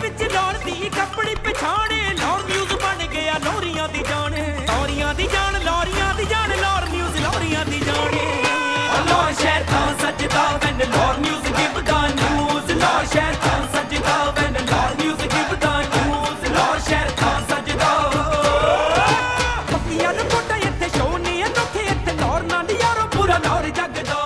ਵਿੱਚ ਲਾਉਣ ਦੀ ਕੱਪੜੀ ਪਛਾਣੇ ਲੌਰ ਨਿਊਜ਼ ਬਣ ਗਿਆ ਲੋਰੀਆਂ ਦੀ ਜਾਣ ਲੋਰੀਆਂ ਦੀ ਜਾਣ ਲੋਰੀਆਂ ਦੀ ਜਾਣ ਲੌਰ ਨਿਊਜ਼ ਲੋਰੀਆਂ ਦੀ ਜਾਣੇ ਲੌਰ ਸ਼ਹਿਰ ਤਾਂ ਸੱਜਦਾ ਵੈਨ ਲੌਰ ਨਿਊਜ਼ ਗਿਵਦਾ ਨਿਊਜ਼ ਲੌਰ ਸ਼ਹਿਰ ਤਾਂ ਸੱਜਦਾ ਵੈਨ ਲੌਰ ਨਿਊਜ਼ ਗਿਵਦਾ ਨਿਊਜ਼ ਲੌਰ ਸ਼ਹਿਰ ਤਾਂ ਸੱਜਦਾ ਪੱਕੀਆਂ ਨੂੰ ਕੋਟਾ ਇੱਥੇ ਸ਼ੋ ਨਹੀਂ ਅਨੋਖੇ ਇੱਥੇ ਲੌਰ ਨਾਲ ਯਾਰੋ ਪੂਰਾ ਲੌਰ ਜਗਦਾ।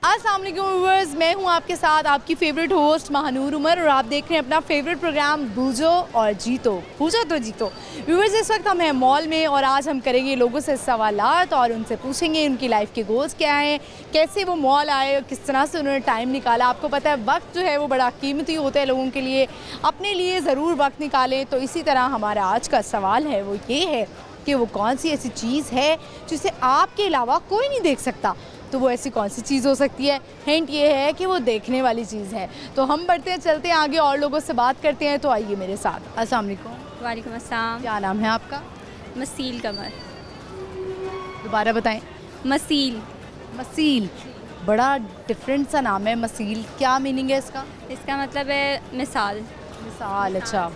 अस्सलाम वालेकुम व्यूअर्स, मैं हूं आपके साथ आपकी फेवरेट होस्ट महानूर उमर और आप देख रहे हैं अपना फेवरेट प्रोग्राम बूझो और जीतो, पूछो तो जीतो। व्यूअर्स, इस वक्त हम हैं मॉल में और आज हम करेंगे लोगों से सवालात और उनसे पूछेंगे उनकी लाइफ के गोल्स क्या हैं, कैसे वो मॉल आए और किस तरह से उन्होंने टाइम निकाला। आपको पता है वक्त जो है वो बड़ा कीमती होता है लोगों के लिए, अपने लिए ज़रूर वक्त निकालें। तो इसी तरह हमारा आज का सवाल है वो ये है कि वो कौन सी ऐसी चीज़ है जिसे आपके अलावा कोई नहीं देख सकता। तो वो ऐसी कौन सी चीज़ हो सकती है? हिंट ये है कि वो देखने वाली चीज़ है। तो हम बढ़ते हैं, चलते हैं आगे और लोगों से बात करते हैं। तो आइए मेरे साथ। अस्सलाम वालेकुम। वालेकुम अस्सलाम। क्या नाम है आपका? मसील कमर। दोबारा बताएं। मसील। मसील, बड़ा डिफरेंट सा नाम है मसील, क्या मीनिंग है इसका? इसका मतलब है मिसाल। मिसाल, अच्छा,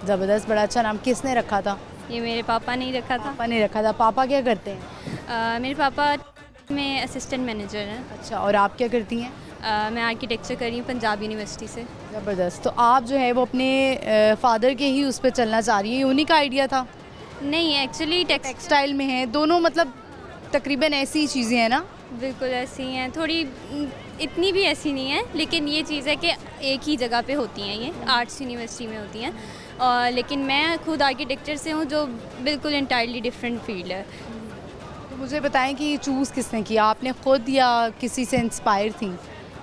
ज़बरदस्त, बड़ा अच्छा नाम। किसने रखा था? ये मेरे पापा ने ही रखा था। पापा ने रखा था। पापा क्या करते हैं? मेरे पापा में असिस्टेंट मैनेजर हैं। अच्छा, और आप क्या करती हैं? मैं आर्किटेक्चर कर रही हूँ पंजाब यूनिवर्सिटी से। ज़बरदस्त। तो आप जो है वो अपने फादर के ही उस पर चलना चाह रही हैं, उन्हीं का आइडिया था? नहीं, एक्चुअली टेक्सटाइल में है दोनों, मतलब तकरीबन ऐसी चीज़ें हैं ना? बिल्कुल ऐसी हैं, थोड़ी इतनी भी ऐसी नहीं है, लेकिन ये चीज़ है कि एक ही जगह पे होती हैं, ये आर्ट्स यूनिवर्सिटी में होती हैं। और लेकिन मैं खुद आर्किटेक्चर से हूँ, जो बिल्कुल इंटायरली डिफरेंट फील्ड है। तो मुझे बताएं कि ये चूज़ किसने किया, आपने खुद या किसी से इंस्पायर थी?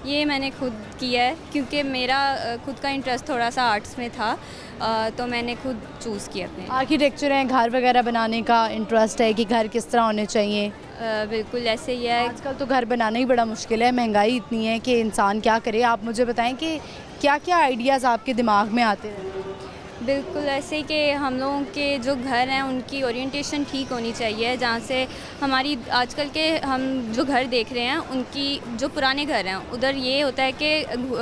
ये मैंने खुद किया है क्योंकि मेरा खुद का इंटरेस्ट थोड़ा सा आर्ट्स में था, तो मैंने खुद चूज़ किया अपने। आर्किटेक्चर है, घर वगैरह बनाने का इंटरेस्ट है कि घर किस तरह होने चाहिए? बिल्कुल ऐसे ही है। आजकल तो घर बनाना ही बड़ा मुश्किल है, महंगाई इतनी है कि इंसान क्या करे। आप मुझे बताएं कि क्या क्या आइडियाज़ आपके दिमाग में आते हैं? बिल्कुल ऐसे ही कि हम लोगों के जो घर हैं उनकी ओरिएंटेशन ठीक होनी चाहिए, जहाँ से हमारी आजकल के हम जो घर देख रहे हैं उनकी जो पुराने घर हैं उधर ये होता है कि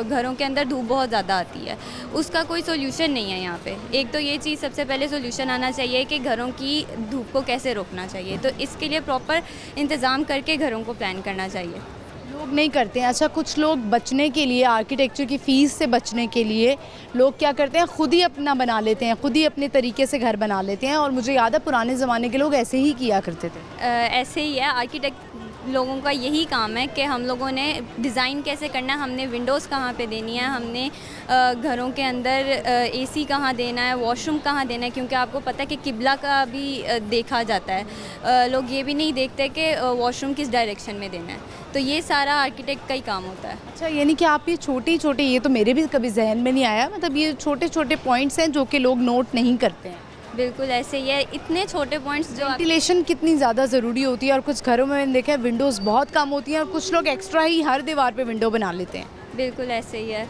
घरों के अंदर धूप बहुत ज़्यादा आती है, उसका कोई सोल्यूशन नहीं है यहाँ पे। एक तो ये चीज़ सबसे पहले सोल्यूशन आना चाहिए कि घरों की धूप को कैसे रोकना चाहिए, तो इसके लिए प्रॉपर इंतज़ाम करके घरों को प्लान करना चाहिए। लोग नहीं करते हैं। अच्छा, कुछ लोग बचने के लिए, आर्किटेक्चर की फ़ीस से बचने के लिए लोग क्या करते हैं, ख़ुद ही अपना बना लेते हैं, ख़ुद ही अपने तरीके से घर बना लेते हैं। और मुझे याद है पुराने ज़माने के लोग ऐसे ही किया करते थे। ऐसे ही है, आर्किटेक्ट लोगों का यही काम है कि हम लोगों ने डिज़ाइन कैसे करना है, हमने विंडोज़ कहाँ पे देनी है, हमने घरों के अंदर एसी कहाँ देना है, वॉशरूम कहाँ देना है, क्योंकि आपको पता है कि किबला का भी देखा जाता है। लोग ये भी नहीं देखते कि वॉशरूम किस डायरेक्शन में देना है, तो ये सारा आर्किटेक्ट का ही काम होता है। अच्छा, यानी कि आप ये छोटे छोटे, ये तो मेरे भी कभी जहन में नहीं आया, मतलब ये छोटे छोटे पॉइंट्स हैं जो कि लोग नोट नहीं करते हैं। बिल्कुल ऐसे ही है, इतने छोटे पॉइंट्स जो वेंटिलेशन कितनी ज़्यादा ज़रूरी होती है, और कुछ घरों में मैंने देखा है विंडोज़ बहुत कम होती हैं और कुछ लोग एक्स्ट्रा ही हर दीवार पे विंडो बना लेते हैं। बिल्कुल ऐसे ही है।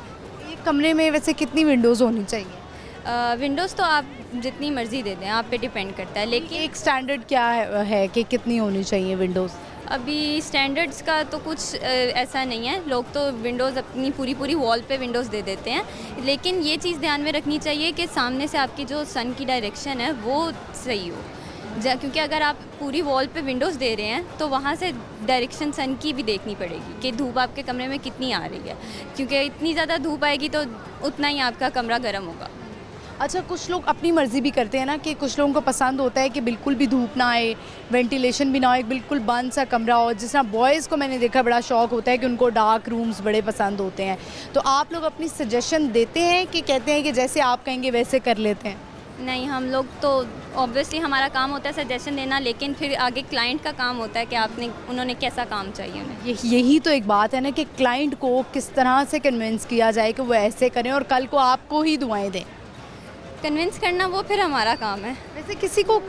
एक कमरे में वैसे कितनी विंडोज़ होनी चाहिए? विंडोज़ तो आप जितनी मर्ज़ी दे दें, आप पे डिपेंड करता है, लेकिन एक स्टैंडर्ड क्या है कि कितनी होनी चाहिए विंडोज़? अभी स्टैंडर्ड्स का तो कुछ ऐसा नहीं है, लोग तो विंडोज़ अपनी पूरी पूरी वॉल पे विंडोज़ दे देते हैं, लेकिन ये चीज़ ध्यान में रखनी चाहिए कि सामने से आपकी जो सन की डायरेक्शन है वो सही हो, क्योंकि अगर आप पूरी वॉल पे विंडोज़ दे रहे हैं तो वहाँ से डायरेक्शन सन की भी देखनी पड़ेगी कि धूप आपके कमरे में कितनी आ रही है, क्योंकि इतनी ज़्यादा धूप आएगी तो उतना ही आपका कमरा गर्म होगा। अच्छा, कुछ लोग अपनी मर्ज़ी भी करते हैं ना, कि कुछ लोगों को पसंद होता है कि बिल्कुल भी धूप ना आए, वेंटिलेशन भी ना हो, एक बिल्कुल बंद सा कमरा हो। जिस तरह बॉयज़ को मैंने देखा बड़ा शौक होता है कि उनको डार्क रूम्स बड़े पसंद होते हैं। तो आप लोग अपनी सजेशन देते हैं कि कहते हैं कि जैसे आप कहेंगे वैसे कर लेते हैं? नहीं, हम लोग तो ऑब्वियसली हमारा काम होता है सजेशन देना, लेकिन फिर आगे क्लाइंट का काम होता है कि उन्होंने कैसा काम चाहिए उन्हें। यही तो एक बात है ना कि क्लाइंट को किस तरह से कन्विंस किया जाए कि वो ऐसे करें और कल को आपको ही दुआएं दें। कन्विंस करना वो फिर हमारा काम है। वैसे किसी को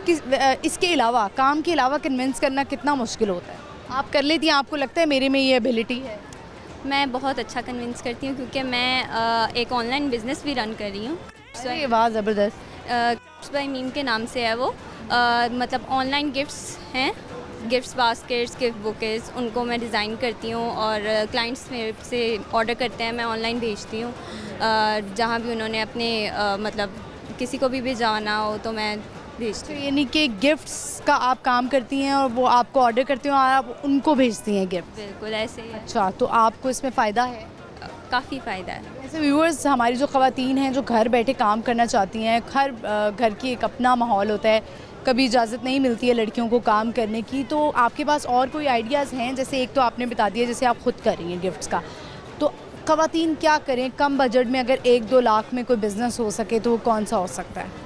इसके अलावा, काम के अलावा कन्विंस करना कितना मुश्किल होता है? आप कर लेती हैं, आपको लगता है मेरे में ये एबिलिटी है? मैं बहुत अच्छा कन्विंस करती हूँ क्योंकि मैं एक ऑनलाइन बिज़नेस भी रन कर रही हूँ। ये बात ज़बरदस्त। गिफ्ट्स बाय मीम के नाम से है वो, मतलब ऑनलाइन गिफ्ट्स हैं गिफ्ट्स बास्केट्स, गिफ्ट बुकेस, उनको मैं डिज़ाइन करती हूँ और क्लाइंट्स मेरे से ऑर्डर करते हैं, मैं ऑनलाइन भेजती हूँ। जहाँ भी उन्होंने अपने मतलब किसी को भी भिजवाना हो तो मैं भेजती तो हूँ। यानी कि गिफ्ट्स का आप काम करती हैं और वो आपको ऑर्डर करते हैं और आप उनको भेजती हैं गिफ्ट। बिल्कुल ऐसे ही है। अच्छा, तो आपको इसमें फ़ायदा है? काफ़ी फ़ायदा है। ऐसे व्यूअर्स, हमारी जो ख़वातीन हैं जो घर बैठे काम करना चाहती हैं, हर घर की एक अपना माहौल होता है, कभी इजाज़त नहीं मिलती है लड़कियों को काम करने की, तो आपके पास और कोई आइडियाज़ हैं? जैसे एक तो आपने बता दिया जैसे आप ख़ुद कर रही हैं गिफ्ट्स का, तो ख़वातीन क्या करें कम बजट में, अगर 1-2 लाख में कोई बिज़नेस हो सके तो वो कौन सा हो सकता है?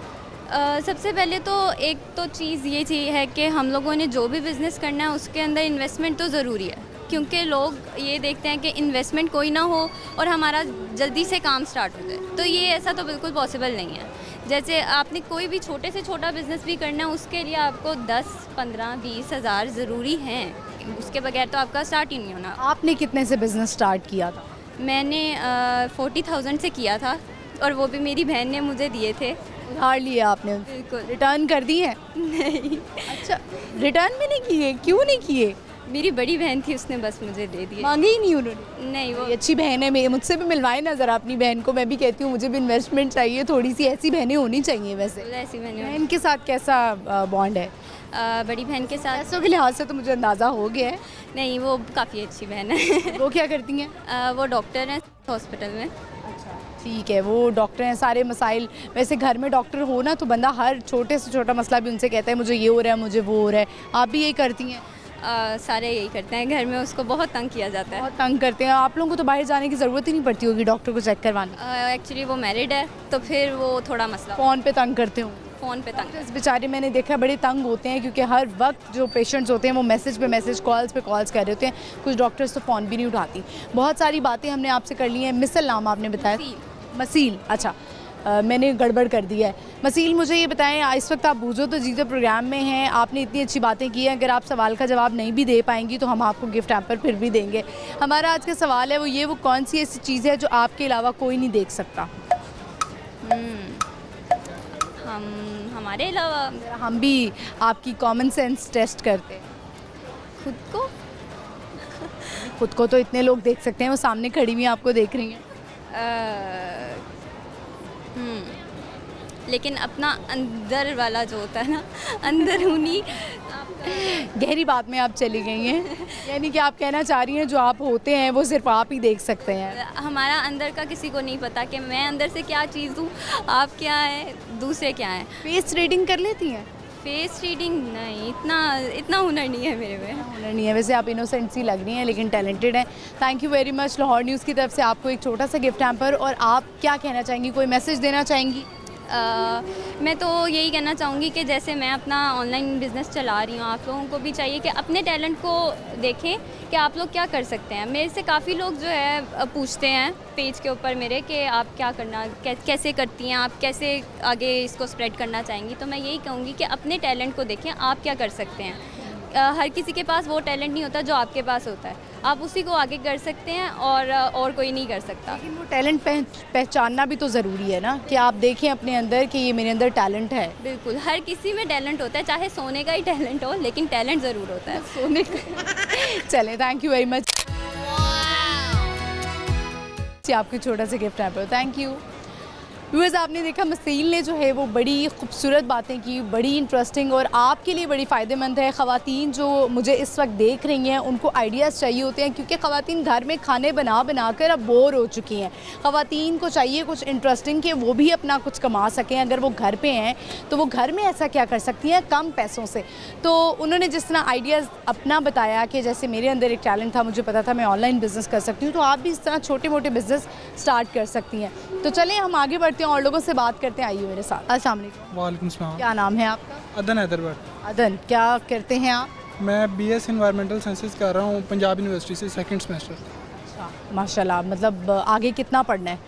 सबसे पहले तो एक तो चीज़ ये चीज़ है कि हम लोगों ने जो भी बिज़नेस करना है उसके अंदर इन्वेस्टमेंट तो ज़रूरी है, क्योंकि लोग ये देखते हैं कि इन्वेस्टमेंट कोई ना हो और हमारा जल्दी से काम स्टार्ट हो जाए, तो ये ऐसा तो बिल्कुल पॉसिबल नहीं है। जैसे आपने कोई भी छोटे से छोटा बिज़नेस भी करना है, उसके लिए आपको 10, 15, 20 हज़ार ज़रूरी हैं, उसके बगैर तो आपका स्टार्ट ही नहीं होना। आपने कितने से बिज़नेस स्टार्ट किया था? मैंने 40,000 से किया था और वो भी मेरी बहन ने मुझे दिए थे। उधार लिया आपने? बिल्कुल। रिटर्न कर दिए हैं? नहीं, अच्छा, रिटर्न भी नहीं किए? क्यों नहीं किए? मेरी बड़ी बहन थी, उसने बस मुझे दे दिए। मांगे ही नहीं उन्होंने? नहीं, वो ये अच्छी बहन है मेरी, मुझसे भी मिलवाए ना ज़रा अपनी बहन को, मैं भी कहती हूँ मुझे भी इन्वेस्टमेंट चाहिए थोड़ी सी, ऐसी बहनें होनी चाहिए। वैसे ऐसी बहन बहन के साथ कैसा बॉन्ड है? बड़ी बहन के साथ पैसों के लिहाज से तो मुझे अंदाज़ा हो गया है। नहीं, वो काफ़ी अच्छी बहन है। वो क्या करती हैं? वो डॉक्टर हैं हॉस्पिटल में। ठीक है, वो डॉक्टर हैं, सारे मसाइल, वैसे घर में डॉक्टर हो ना तो बंदा हर छोटे से छोटा मसला भी उनसे कहता है मुझे ये हो रहा है, मुझे वो हो रहा है। आप भी यही करती हैं? सारे यही करते हैं, घर में उसको बहुत तंग किया जाता है। बहुत तंग करते हैं। आप लोगों को तो बाहर जाने की ज़रूरत ही नहीं पड़ती होगी डॉक्टर को चेक करवाने? एक्चुअली वो मैरिड है तो फिर वो थोड़ा मसला फ़ोन पे तंग करते हो? फ़ोन पे तंग। इस बेचारे मैंने देखा बड़े तंग होते हैं, क्योंकि हर वक्त जो पेशेंट्स होते हैं वो मैसेज पे मैसेज, कॉल्स पे कॉल्स कर रहे होते हैं। कुछ डॉक्टर्स तो फ़ोन भी नहीं उठाती। बहुत सारी बातें हमने आपसे कर ली हैं। मिसल नाम आपने बताया? मसील। अच्छा, मैंने गड़बड़ कर दिया है। मसील, मुझे ये बताएं, इस वक्त आप बूझो तो जीतो प्रोग्राम में हैं, आपने इतनी अच्छी बातें की हैं, अगर आप सवाल का जवाब नहीं भी दे पाएंगी तो हम आपको गिफ्ट हैम्पर फिर भी देंगे। हमारा आज का सवाल है वो कौन सी ऐसी चीज़ है जो आपके अलावा कोई नहीं देख सकता? हमारे अलावा हम भी आपकी कॉमन सेंस टेस्ट करते हैं। खुद को तो इतने लोग देख सकते हैं, वो सामने खड़ी हुई आपको देख रही हैं। लेकिन अपना अंदर वाला जो होता है ना, अंदरूनी गहरी बात में आप चली गई हैं। यानी कि आप कहना चाह रही हैं जो आप होते हैं वो सिर्फ आप ही देख सकते हैं। हमारा अंदर का किसी को नहीं पता कि मैं अंदर से क्या चीज़ हूँ, आप क्या हैं, दूसरे क्या हैं। फेस रीडिंग कर लेती हैं? फेस रीडिंग नहीं, इतना हुनर नहीं है मेरे में। हुनर नहीं है, वैसे आप इनोसेंट सी लग रही हैं लेकिन टैलेंटेड हैं। Thank you very much. Lahore news की तरफ से आपको एक छोटा सा गिफ्ट हैम्पर। और आप क्या कहना चाहेंगी, कोई मैसेज देना चाहेंगी? मैं तो यही कहना चाहूँगी कि जैसे मैं अपना ऑनलाइन बिज़नेस चला रही हूँ, आप लोगों को भी चाहिए कि अपने टैलेंट को देखें कि आप लोग क्या कर सकते हैं। मेरे से काफ़ी लोग जो है पूछते हैं पेज के ऊपर मेरे कि आप क्या करना कैसे करती हैं, आप कैसे आगे इसको स्प्रेड करना चाहेंगी। तो मैं यही कहूँगी कि अपने टैलेंट को देखें, आप क्या कर सकते हैं। हर किसी के पास वो टैलेंट नहीं होता जो आपके पास होता है, आप उसी को आगे कर सकते हैं और कोई नहीं कर सकता। लेकिन वो टैलेंट पहचानना भी तो ज़रूरी है ना, कि आप देखें अपने अंदर कि ये मेरे अंदर टैलेंट है। बिल्कुल, हर किसी में टैलेंट होता है, चाहे सोने का ही टैलेंट हो, लेकिन टैलेंट ज़रूर होता है सोने का। चलें, थैंक यू वेरी मच। आपके छोटा सा गिफ्ट है, थैंक यू। व्यूअर्स, आपने देखा मसील ने जो है वो बड़ी खूबसूरत बातें की, बड़ी इंटरेस्टिंग और आपके लिए बड़ी फ़ायदेमंद है। ख़वातीन जो मुझे इस वक्त देख रही हैं उनको आइडियाज़ चाहिए होते हैं, क्योंकि ख़वातीन घर में खाने बना कर अब बोर हो चुकी हैं। ख़वातीन को चाहिए कुछ इंटरेस्टिंग कि वो भी अपना कुछ कमा सकें। अगर वो घर पे हैं तो वो घर में ऐसा क्या कर सकती हैं कम पैसों से। तो उन्होंने जिस तरह आइडियाज़ अपना बताया कि जैसे मेरे अंदर एक टैलेंट था, मुझे पता था मैं ऑनलाइन बिज़नेस कर सकती हूँ, तो आप भी इस तरह छोटे मोटे बिज़नेस स्टार्ट कर सकती हैं। तो चलें हम आगे बढ़ते हैं और लोगों से बात करते हैं। आइए मेरे साथ। अस्सलाम वालेकुम। वालेकुम सलाम। क्या नाम है आपका? अदन हैदरबाद। अदन, क्या करते हैं आप? मैं BS इन्वायरमेंटल साइंसेज कर रहा हूँ पंजाब यूनिवर्सिटी से, सेकंड सेमेस्टर। अच्छा, माशाल्लाह। मतलब आगे कितना पढ़ना है?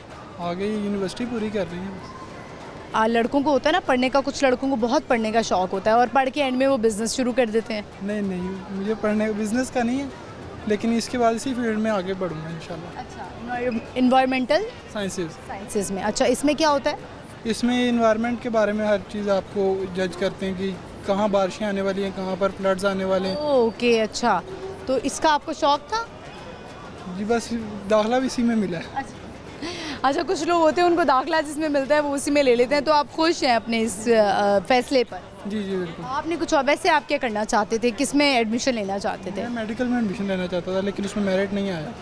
आगे यूनिवर्सिटी पूरी कर रही है। लड़कों को होता है ना पढ़ने का, कुछ लड़कों को बहुत पढ़ने का शौक़ होता है और पढ़ के एंड में वो बिज़नेस शुरू कर देते हैं। नहीं, मुझे पढ़ने का बिज़नेस का नहीं है, लेकिन इसके बाद इसी फील्ड में आगे बढ़ूँगा इंशाल्लाह। अच्छा, इन्वायरमेंटल साइंसेज में। अच्छा, इसमें क्या होता है? इसमें इन्वायरमेंट के बारे में हर चीज़ आपको जज करते हैं कि कहाँ बारिशें आने वाली हैं, कहाँ पर फ्लड्स आने वाले हैं। ओके, अच्छा, तो इसका आपको शौक था? जी बस दाखला भी इसी में मिला है। अच्छा, कुछ लोग होते हैं उनको दाखला जिसमें मिलता है वो उसी में ले लेते हैं, तो आप खुश हैं अपने इस फैसले पर? जी जी बिल्कुल। आपने कुछ और, वैसे आप क्या करना चाहते थे, किस में एडमिशन लेना चाहते थे? मैं मेडिकल में एडमिशन लेना चाहता था लेकिन उसमें मेरिट नहीं आया।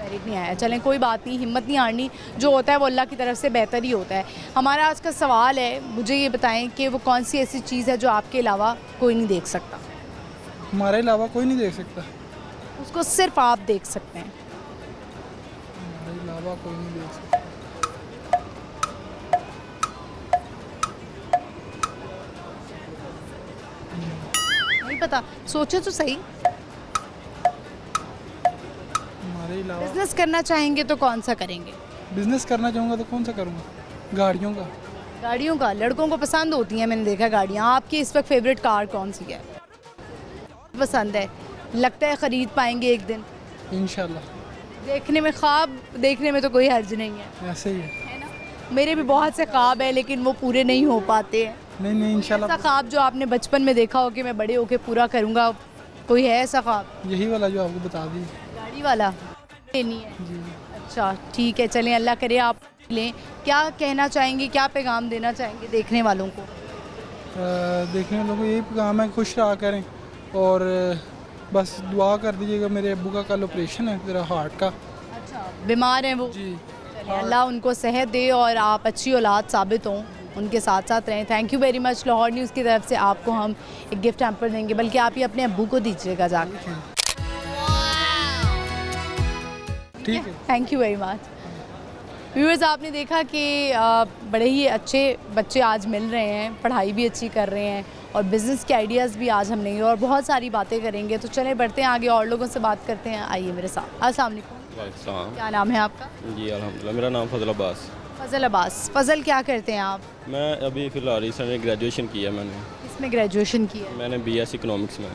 मेरिट नहीं आया, चलें कोई बात नहीं, हिम्मत नहीं हारनी, जो होता है वो अल्लाह की तरफ से बेहतर ही होता है। हमारा आज का सवाल है, मुझे ये बताएं कि वो कौन सी ऐसी चीज़ है जो आपके अलावा कोई नहीं देख सकता? हमारे अलावा कोई नहीं देख सकता। उसको सिर्फ आप देख सकते हैं। हमारे अलावा कोई नहीं देख सकता। नहीं पता, सोचो तो सही। हमारे अलावा बिजनेस करना चाहेंगे तो कौन सा करेंगे? बिजनेस करना चाहूँगा तो कौन सा करूँगा? गाड़ियों का। गाड़ियों का? लड़कों को पसंद होती हैं, मैंने देखा गाड़ियाँ। आपकी इस वक्त फेवरेट कार कौन सी है? पसंद है, लगता है ख़रीद पाएंगे एक दिन? इंशाल्लाह। देखने में, ख्वाब देखने में तो कोई हर्ज नहीं है, ऐसे ही है। है ना? मेरे भी बहुत से ख्वाब है लेकिन वो पूरे नहीं हो पाते हैं। नहीं ऐसा इंशाल्लाह। ख्वाब जो आपने बचपन में देखा हो कि मैं बड़े होके पूरा करूँगा, कोई है ऐसा ख्वाब? यही वाला जो आपको बता दी। गाड़ी वाला लेनी है? जी। अच्छा ठीक है, चलें, अल्लाह करे आप लें। क्या कहना चाहेंगे, क्या पैगाम देना चाहेंगे देखने वालों को? देखने वालों को यही पैगाम है, खुश रहा करें और बस दुआ कर दीजिएगा। मेरे अब्बू का कल ऑपरेशन है ज़रा हार्ट का। अच्छा, बीमार हैं वो? जी। चलिए, अल्लाह उनको सेहत दे और आप अच्छी औलाद साबित हों, उनके साथ साथ रहें। Thank you very much. Lahore news की तरफ से आपको हम एक गिफ्ट हैम्पर देंगे, बल्कि आप ये अपने अब्बू को दीजिएगा जाकर। ठीक है। Thank you very much. Viewers, आपने देखा कि बड़े ही अच्छे बच्चे आज मिल रहे हैं, पढ़ाई भी अच्छी कर रहे हैं और बिज़नेस के आइडियाज़ भी आज हम लेंगे और बहुत सारी बातें करेंगे। तो चलें बढ़ते हैं आगे, और लोगों से बात करते हैं। आइए मेरे साथ। अस्सलाम वालेकुम। वालेकुम। क्या नाम है आपका? जी अल्हम्दुलिल्लाह, मेरा नाम फजल अब्बास। फजल अब्बास। फजल, क्या करते हैं आप? मैं अभी फ़िलहाल रिसेंटली ग्रेजुएशन किया मैंने। इसमें ग्रेजुएशन की है? मैंने बीएससी इकोनॉमिक्स में।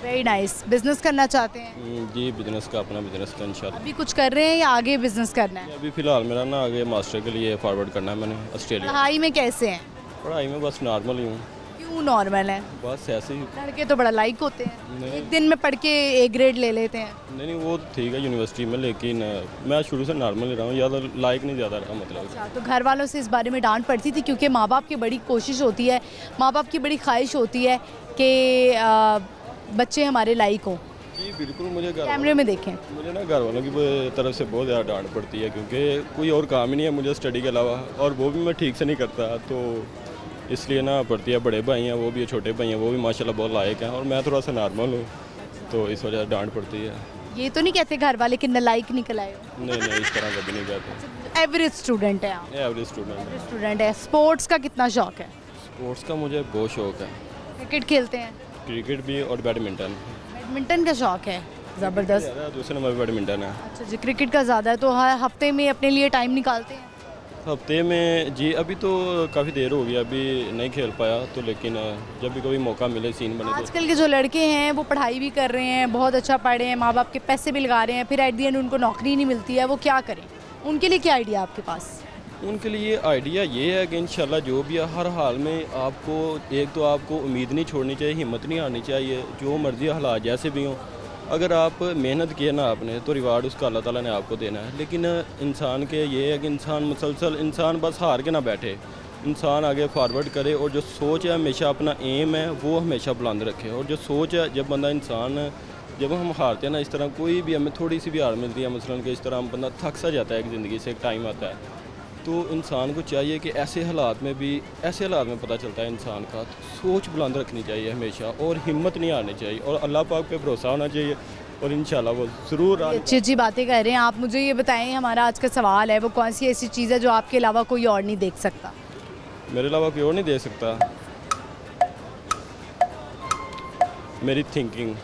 Very nice. बिज़नेस करना चाहते हैं? जी बिज़नेस का, अपना बिज़नेस का इंशाल्लाह। अभी कुछ कर रहे हैं या आगे बिज़नेस करना है? अभी फ़िलहाल मेरा ना आगे मास्टर के लिए फॉरवर्ड करना है मैंने ऑस्ट्रेलिया। पढ़ाई में कैसे हैं? पढ़ाई में बस नॉर्मल ही हूँ, क्यों नॉर्मल है? बस ऐसे ही। लड़के तो बड़ा लाइक होते हैं, नहीं। एक दिन में पढ़ के ए ग्रेड ले लेते हैं। नहीं वो ठीक है यूनिवर्सिटी में, लेकिन मैं शुरू से नॉर्मल ही रहा हूँ, ज़्यादा लाइक नहीं ज़्यादा रहा मतलब। अच्छा, तो घर वालों से इस बारे में डांट पड़ती थी? क्योंकि माँ बाप की बड़ी कोशिश होती है, माँ बाप की बड़ी ख्वाहिश होती है कि बच्चे हमारे लाइक हों। जी बिल्कुल। मुझे कैमरे में देखें। मुझे ना घर वालों की तरफ से बहुत ज़्यादा डांट पड़ती है, क्योंकि कोई और काम ही नहीं है मुझे स्टडी के अलावा, और वो भी मैं ठीक से नहीं करता, तो इसलिए ना पड़ती है। बड़े भाई हैं, वो भी छोटे भाई हैं, वो भी माशाल्लाह बहुत लायक हैं, और मैं थोड़ा सा नॉर्मल हूँ, तो इस वजह से डांट पड़ती है। ये तो नहीं कहते घर वाले कि नालायक निकल आए हो? नहीं इस तरह कभी नहीं कहते। एवरेज स्टूडेंट है आप? एवरेज स्टूडेंट है। स्टूडेंट है। स्पोर्ट्स का कितना शौक है? स्पोर्ट्स का मुझे बहुत शौक है, क्रिकेट खेलते हैं? क्रिकेट भी और बैडमिंटन। बैडमिंटन का शौक है? ज़बरदस्त। ज़्यादा दूसरे नंबर पर बैडमिंटन है। अच्छा जी, क्रिकेट का ज़्यादा है, तो हर हफ्ते में अपने लिए टाइम निकालते हैं? हफ्ते में जी अभी तो काफ़ी देर हो गई, अभी नहीं खेल पाया, तो लेकिन जब भी कभी मौका मिले, सीन बने तो। आजकल के जो लड़के हैं वो पढ़ाई भी कर रहे हैं, बहुत अच्छा पढ़ रहे हैं, माँ बाप के पैसे भी लगा रहे हैं, फिर एट दी एंड उनको नौकरी नहीं मिलती है, वो क्या करें? उनके लिए क्या आइडिया आपके पास? उनके लिए आइडिया ये है कि इंशाल्लाह जो भी है, हर हाल में आपको एक तो आपको उम्मीद नहीं छोड़नी चाहिए, हिम्मत नहीं हारनी चाहिए, जो मर्ज़ी हालात जैसे भी हों। अगर आप मेहनत किए ना आपने, तो रिवार्ड उसका अल्लाह ताला ने आपको देना है। लेकिन इंसान के ये है कि इंसान मुसलसल, इंसान बस हार के ना बैठे, इंसान आगे फॉरवर्ड करे, और जो सोच है हमेशा, अपना एम है वो हमेशा बुलंद रखे। और जो सोच है, जब बंदा इंसान, जब हम हारते हैं ना, इस तरह कोई भी हमें थोड़ी सी भी हार मिलती है, मसलन कि इस तरह हम बंदा थक सा जाता है एक ज़िंदगी से, एक टाइम आता है, तो इंसान को चाहिए कि ऐसे हालात में भी, ऐसे हालात में पता चलता है इंसान का, तो सोच बुलंद रखनी चाहिए हमेशा, और हिम्मत नहीं हारनी चाहिए, और अल्लाह पाक पे भरोसा होना चाहिए, और इंशाल्लाह वो ज़रूर। अच्छी अच्छी बातें कर रहे हैं आप। मुझे ये बताएं, हमारा आज का सवाल है, वो कौन सी ऐसी चीज़ है जो आपके अलावा कोई और नहीं देख सकता? मेरे अलावा कोई और नहीं दे सकता? मेरी थिंकिंग।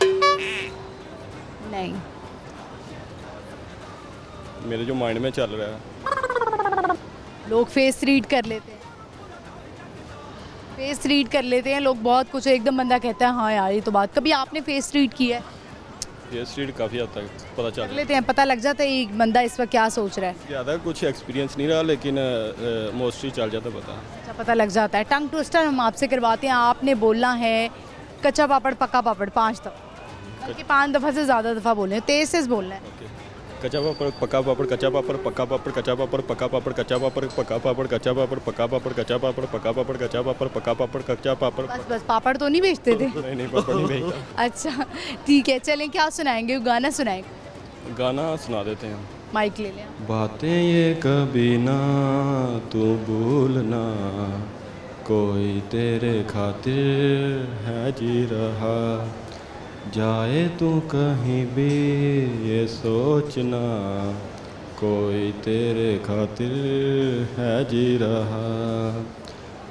नहीं। मेरे जो माइंड में चल रहा है। लोग फेस रीड कर लेते हैं, फेस रीड कर लेते हैं लोग बहुत कुछ, एकदम बंदा कहता है हाँ यार ये तो बात। कभी आपने फेस रीड किया है? फेस रीड काफ़ी हद तक पता चल कर लेते हैं, पता लग जाता है ये बंदा इस वक्त क्या सोच रहा है? ज़्यादा कुछ एक्सपीरियंस नहीं रहा, लेकिन मोस्टली चल जाता पता। अच्छा, पता लग जाता है। टंग ट्विस्टर हम आपसे करवाते हैं। आपने बोलना है कच्चा पापड़ पक्का पापड़ 5 दफ़ा, बल्कि 5 दफ़ा से ज़्यादा दफ़ा बोलना है, तेज़ से बोलना है। कच्चा पापड़ पक्का पापड़ कच्चा पापड़ पक्का पापड़ कच्चा पापड़ पक्का पापड़ कच्चा पापड़ पक्का पापड़ कच्चा पापड़ पक्का पापड़ कच्चा पापड़ पक्का पापड़ कच्चा पापड़ पक्का पापड़ कच्चा पापड़। बस बस पापड़ तो नहीं बेचते थे? नहीं पापड़ नहीं भेजता। अच्छा ठीक है, चलें क्या सुनाएंगे? गाना सुनाएंगे? गाना सुना देते हैं। माइक ले लें। बातें ये कभी ना तू भूलना, कोई तेरे खातिर है जी रहा, जाए तू कहीं भी ये सोचना, कोई तेरे खातिर है जी रहा,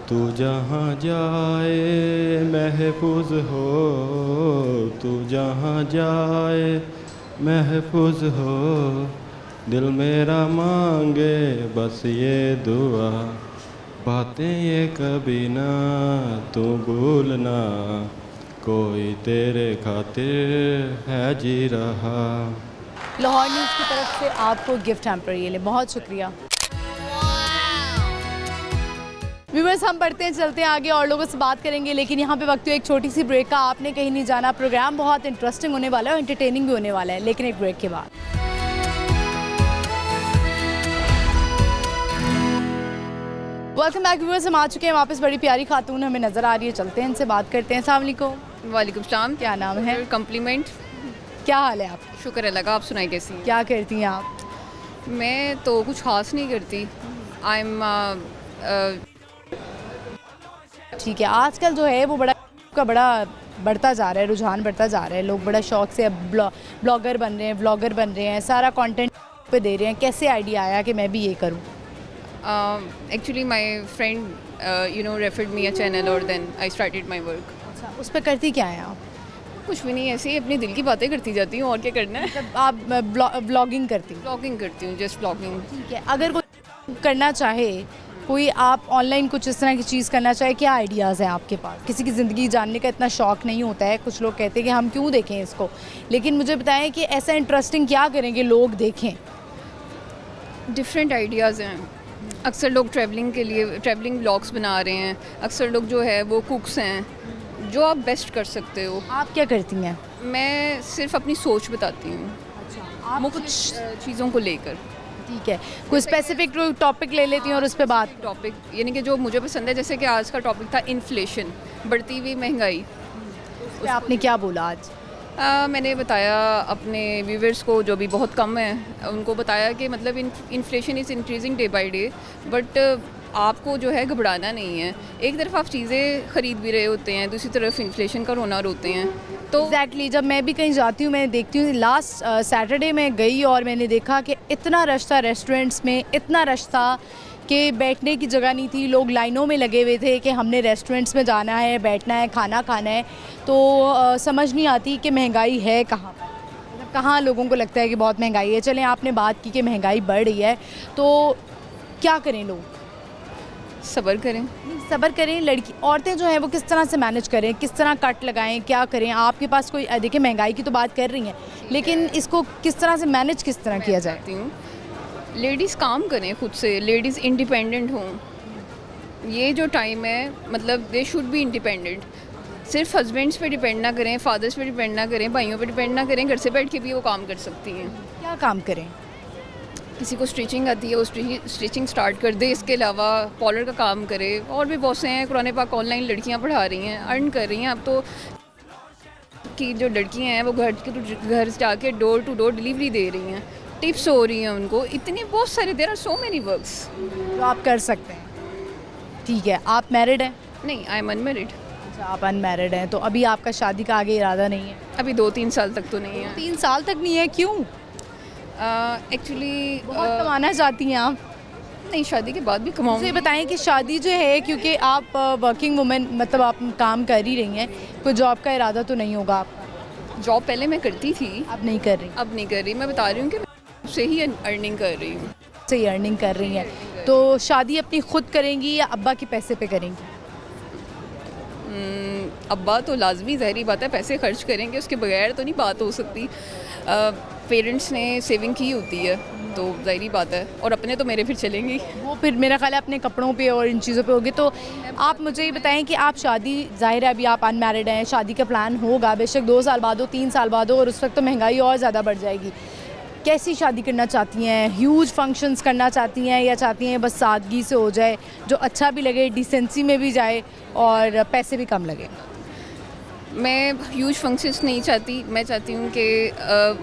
तू जहाँ जाए महफूज हो, तू जहाँ जाए महफूज हो, दिल मेरा मांगे बस ये दुआ, बातें ये कभी ना तू भूलना, कोई तेरे खातिर है जी रहा। लाहौर न्यूज़ की तरफ से आपको गिफ्ट हैम्पर ये ले, बहुत शुक्रिया। व्यूअर्स, हम बढ़ते हैं चलते हैं आगे और लोगों से बात करेंगे, लेकिन यहाँ पे वक्त है एक छोटी सी ब्रेक का। आपने कहीं नहीं जाना, प्रोग्राम बहुत इंटरेस्टिंग होने वाला है और एंटरटेनिंग भी होने वाला है, लेकिन एक ब्रेक के बाद। वेलकम बैक व्यूअर्स, हम आ चुके हैं वापस। बड़ी प्यारी खातून हमें नज़र आ रही है, चलते हैं इनसे बात करते हैं। अस्सलाम वालेकुम। वालेकुम सलाम। क्या नाम है? कम्प्लीमेंट। क्या हाल है आपका? शुक्र अल्लाह का, आप सुनाई कैसी हैं? क्या करती हैं आप? मैं तो कुछ खास नहीं करती। आई एम ठीक है, आजकल जो है वो बड़ा बढ़ता जा रहा है, रुझान बढ़ता जा रहा है। लोग बड़ा शौक से अब ब्लॉगर बन रहे हैं, व्लॉगर बन रहे हैं, सारा कंटेंट पे दे रहे हैं। कैसे आइडिया आया कि मैं भी ये करूं? Actually my friend referred me a channel और then I started my work. अच्छा, उस पर करती क्या है आप? कुछ भी नहीं, ऐसे ही अपने दिल की बातें करती जाती हूँ, और क्या करना है। मतलब आप ब्लॉगिंग करती हैं? ब्लॉगिंग करती हूँ, जस्ट ब्लॉगिंग। ठीक है, अगर कोई करना चाहे, कोई आप ऑनलाइन कुछ इस तरह की चीज़ करना चाहे, क्या आइडियाज़ हैं आपके पास? किसी की ज़िंदगी जानने का इतना शौक़ नहीं होता है, कुछ लोग कहते हैं कि हम क्यों देखें इसको, लेकिन मुझे बताएं कि ऐसा इंटरेस्टिंग क्या करें कि लोग देखें? डिफरेंट आइडियाज़ हैं। अक्सर लोग ट्रैवलिंग के लिए ट्रैवलिंग ब्लॉग्स बना रहे हैं, अक्सर लोग जो है वो कुक्स हैं, जो आप बेस्ट कर सकते हो। आप क्या करती हैं? मैं सिर्फ अपनी सोच बताती हूँ। अच्छा, आप कुछ चीज़ों को लेकर। ठीक है, कोई स्पेसिफिक टॉपिक ले लेती हैं और उस पर बात? टॉपिक यानी कि जो मुझे पसंद है, जैसे कि आज का टॉपिक था इन्फ्लेशन, बढ़ती हुई महंगाई। उस पर आपने क्या बोला आज? मैंने बताया अपने व्यूवर्स को, जो भी बहुत कम है, उनको बताया कि मतलब inflation is increasing day by day, but आपको जो है घबराना नहीं है। एक तरफ आप चीज़ें ख़रीद भी रहे होते हैं, दूसरी तरफ इन्फ्लेशन का रोना रोते हैं। तो एग्जैक्टली जब मैं भी कहीं जाती हूँ, मैं देखती हूँ, लास्ट सैटरडे में गई और मैंने देखा कि इतना रश था रेस्टोरेंट्स में, इतना रश था कि बैठने की जगह नहीं थी। लोग लाइनों में लगे हुए थे कि हमने रेस्टोरेंट्स में जाना है, बैठना है, खाना खाना है। तो समझ नहीं आती कि महंगाई है कहाँ पर, मतलब कहाँ लोगों को लगता है कि बहुत महंगाई है। चलें, आपने बात की कि महंगाई बढ़ रही है, तो क्या करें लोग? सब्र करें। सब्र करें। लड़की औरतें जो हैं वो किस तरह से मैनेज करें, किस तरह कट लगाएं, क्या करें? आपके पास कोई देखिए, महंगाई की तो बात कर रही हैं, लेकिन इसको किस तरह से मैनेज किस तरह किया जाए? लेडीज़ काम करें खुद से, लेडीज़ इंडिपेंडेंट हों। ये जो टाइम है, मतलब दे शुड बी इंडिपेंडेंट। सिर्फ हस्बैंड्स पे डिपेंड ना करें, फादर्स पे डिपेंड ना करें, भाइयों पे डिपेंड ना करें। घर से बैठ के भी वो काम कर सकती हैं। क्या काम करें? किसी को स्टिचिंग आती है, वो स्टिचिंग स्टार्ट कर दे। इसके अलावा पार्लर का काम करे, और भी बहुत से हैं। कुरान पाक ऑनलाइन लड़कियां पढ़ा रही हैं, अर्न कर रही हैं। अब तो कि जो लड़कियां हैं वो घर जाके डोर टू डोर डिलीवरी दे रही हैं, टिप्स हो रही हैं उनको। इतने बहुत सारे, there are so many works जो आप कर सकते हैं। ठीक है, आप मैरिड हैं? नहीं, आई एम अनमैरिड। अच्छा, आप अनमैरिड हैं, तो अभी आपका शादी का आगे इरादा नहीं है? अभी 2-3 साल तक तो नहीं है। 3 साल तक नहीं है? क्यों? एक्चुअली बहुत कमाना चाहती हैं आप? नहीं, शादी के बाद भी कमाऊँगी। मुझे बताएं कि शादी जो है, क्योंकि आप वर्किंग वुमेन, मतलब आप काम कर ही रही हैं, कोई जॉब का इरादा तो नहीं होगा आपका? जॉब पहले मैं करती थी, अब नहीं कर रही? अब नहीं कर रही। मैं बता रही हूँ कि मैं से ही अर्निंग कर रही हूँ। से अर्निंग कर रही हैं, तो शादी अपनी खुद करेंगी या अब्बा के पैसे पे करेंगी? अब्बा तो लाजमी, ज़ाहिरी बात है, पैसे खर्च करेंगे, उसके बगैर तो नहीं बात हो सकती। पेरेंट्स ने सेविंग की होती है, तो ज़ाहिरी बात है, और अपने तो मेरे फिर चलेंगी। वो फिर मेरा ख्याल है अपने कपड़ों पे और इन चीज़ों पे होगी। तो आप मुझे ये बताएं कि आप शादी, ज़ाहिर है अभी आप अनमैरिड हैं, शादी का प्लान होगा बेशक 2 साल बाद हो, 3 साल बाद हो, और उस वक्त तो महंगाई और ज़्यादा बढ़ जाएगी। कैसी शादी करना चाहती हैं? ह्यूज फंक्शंस करना चाहती हैं या चाहती हैं बस सादगी से हो जाए, जो अच्छा भी लगे, डिसेंसी में भी जाए और पैसे भी कम लगे? मैं ह्यूज फंक्शंस नहीं चाहती। मैं चाहती हूँ कि